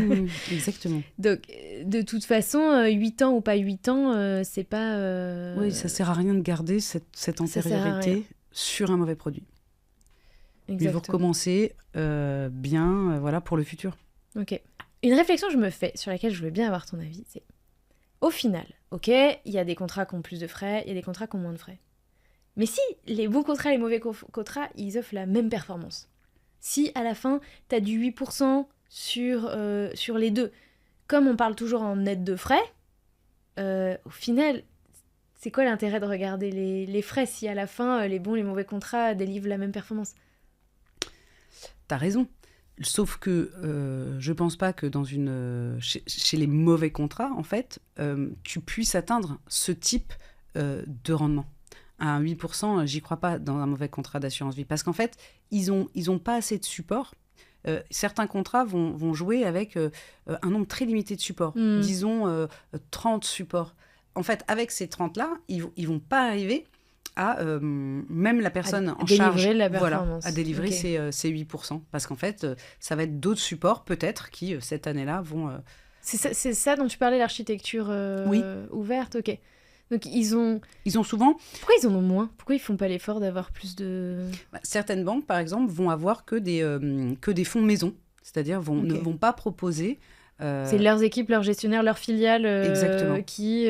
Exactement. Donc, de toute façon, 8 ans ou pas 8 ans, c'est pas... Oui, ça sert à rien de garder cette antériorité sur un mauvais produit. Exactement. Il faut recommencer bien pour le futur. Ok. Une réflexion que je me fais, sur laquelle je voulais bien avoir ton avis, c'est... Au final, ok, il y a des contrats qui ont plus de frais, il y a des contrats qui ont moins de frais. Mais si les bons contrats et les mauvais contrats, ils offrent la même performance. Si à la fin, tu as du 8% sur les deux, comme on parle toujours en net de frais, au final, c'est quoi l'intérêt de regarder les frais si à la fin, les bons et les mauvais contrats délivrent la même performance? T'as raison. Sauf que je pense pas que chez les mauvais contrats, en fait, tu puisses atteindre ce type de rendement. À 8%, j'y crois pas dans un mauvais contrat d'assurance vie. Parce qu'en fait, ils ont pas assez de support. Certains contrats vont jouer avec un nombre très limité de supports. Disons 30 supports. En fait, avec ces 30-là, ils vont pas arriver à même la personne en charge à délivrer ces 8%. Parce qu'en fait, ça va être d'autres supports, peut-être, qui, cette année-là, vont... C'est ça dont tu parlais, l'architecture ouverte, ok. Donc, ils ont souvent... Pourquoi ils en ont moins? Pourquoi ils font pas l'effort d'avoir plus de... Certaines banques, par exemple, vont avoir que des fonds maison. C'est-à-dire ne vont pas proposer... C'est leurs équipes, leurs gestionnaires, leurs filiales qui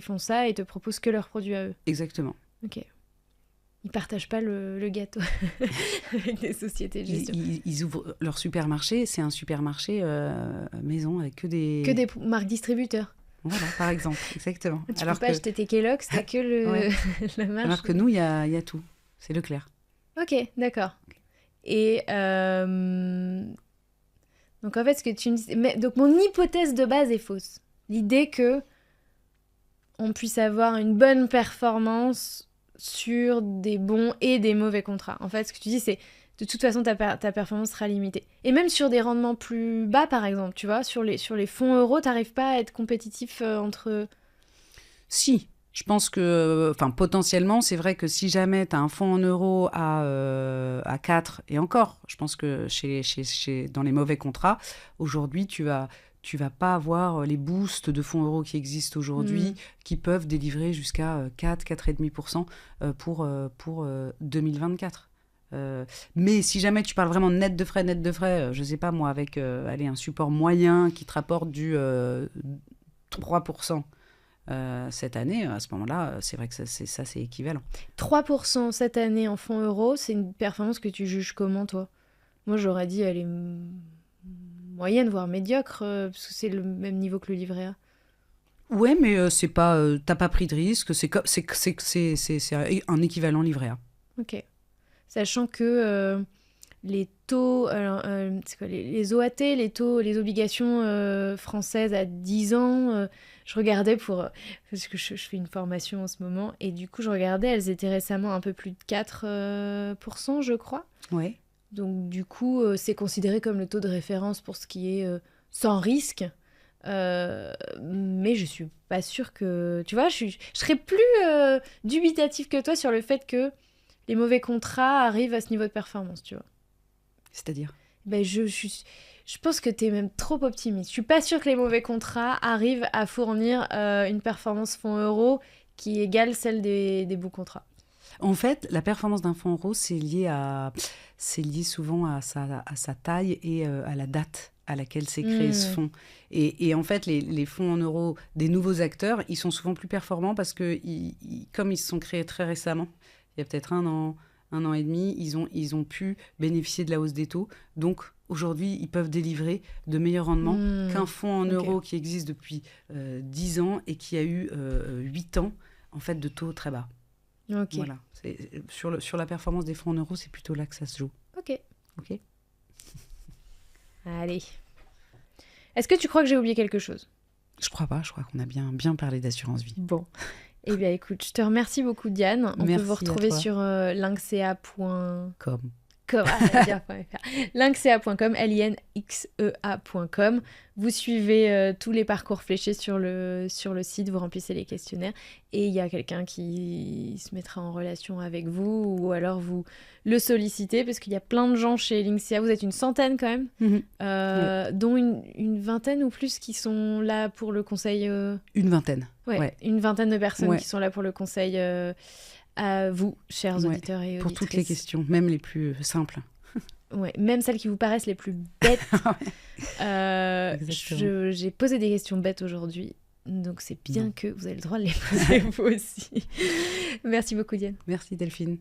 font ça et te proposent que leurs produits à eux. Exactement. Ok. Ils partagent pas le gâteau avec des sociétés de gestion. Ils ouvrent leur supermarché, c'est un supermarché maison avec que des marques distributeurs. Voilà, par exemple, exactement. Tu peux pas acheter tes Kellogg's, t'as que la marque. Alors que nous, il y a tout. C'est Leclerc. Ok, d'accord. Et donc en fait, ce que tu me dis... Donc mon hypothèse de base est fausse. L'idée que on puisse avoir une bonne performance sur des bons et des mauvais contrats. En fait, ce que tu dis, c'est de toute façon, ta performance sera limitée. Et même sur des rendements plus bas, par exemple, tu vois, sur les fonds euros, t'arrives pas à être compétitif entre... Si, Je pense que, potentiellement, c'est vrai que si jamais tu as un fonds en euros à 4, et encore, je pense que dans les mauvais contrats, aujourd'hui, tu vas pas avoir les boosts de fonds euros qui existent aujourd'hui, qui peuvent délivrer jusqu'à 4, 4,5% pour 2024. Mais si jamais tu parles vraiment net de frais, je sais pas moi, avec un support moyen qui te rapporte du 3%, cette année, à ce moment-là, c'est vrai que c'est équivalent. 3% cette année en fonds euros, c'est une performance que tu juges comment, toi ? Moi, j'aurais dit elle est moyenne, voire médiocre, parce que c'est le même niveau que le livret A. Ouais, mais c'est pas, t'as pas pris de risque, c'est un équivalent livret A. Ok. Sachant que les taux, c'est quoi, les OAT, les obligations françaises à 10 ans, je regardais parce que je fais une formation en ce moment, et du coup je regardais, elles étaient récemment un peu plus de 4%, je crois. Ouais. Donc du coup, c'est considéré comme le taux de référence pour ce qui est sans risque. Mais je suis pas sûre que... Tu vois, je serais plus dubitative que toi sur le fait que les mauvais contrats arrivent à ce niveau de performance, tu vois. C'est-à-dire ? Je pense que t'es même trop optimiste. Je suis pas sûre que les mauvais contrats arrivent à fournir une performance fonds euros qui égale celle des bons contrats. En fait, la performance d'un fonds euro, c'est lié souvent à sa taille et à la date à laquelle s'est créé ce fonds. Et en fait, les fonds en euros des nouveaux acteurs, ils sont souvent plus performants parce que, comme ils se sont créés très récemment, il y a peut-être un an et demi, ils ont pu bénéficier de la hausse des taux. Donc, aujourd'hui, ils peuvent délivrer de meilleurs rendements qu'un fonds en euros qui existe depuis 10 ans et qui a eu 8 ans en fait, de taux très bas. Ok. Voilà. Sur la performance des fonds en euros, c'est plutôt là que ça se joue. Ok. Ok. Allez. Est-ce que tu crois que j'ai oublié quelque chose ? Je crois pas. Je crois qu'on a bien parlé d'assurance vie. Bon. Eh bien, écoute, je te remercie beaucoup, Diane. On peut vous retrouver sur linxea.com. linxea.com, linxea.com. Vous suivez tous les parcours fléchés sur le site, vous remplissez les questionnaires et il y a quelqu'un qui se mettra en relation avec vous ou alors vous le sollicitez parce qu'il y a plein de gens chez Linxea. Vous êtes une centaine quand même, dont une vingtaine ou plus qui sont là pour le conseil. Une vingtaine. Ouais. Une vingtaine de personnes qui sont là pour le conseil. À vous, chers auditeurs et auditrices. Pour toutes les questions, même les plus simples. Ouais, même celles qui vous paraissent les plus bêtes. J'ai posé des questions bêtes aujourd'hui, donc c'est bien que vous avez le droit de les poser vous aussi. Merci beaucoup, Diane. Merci, Delphine.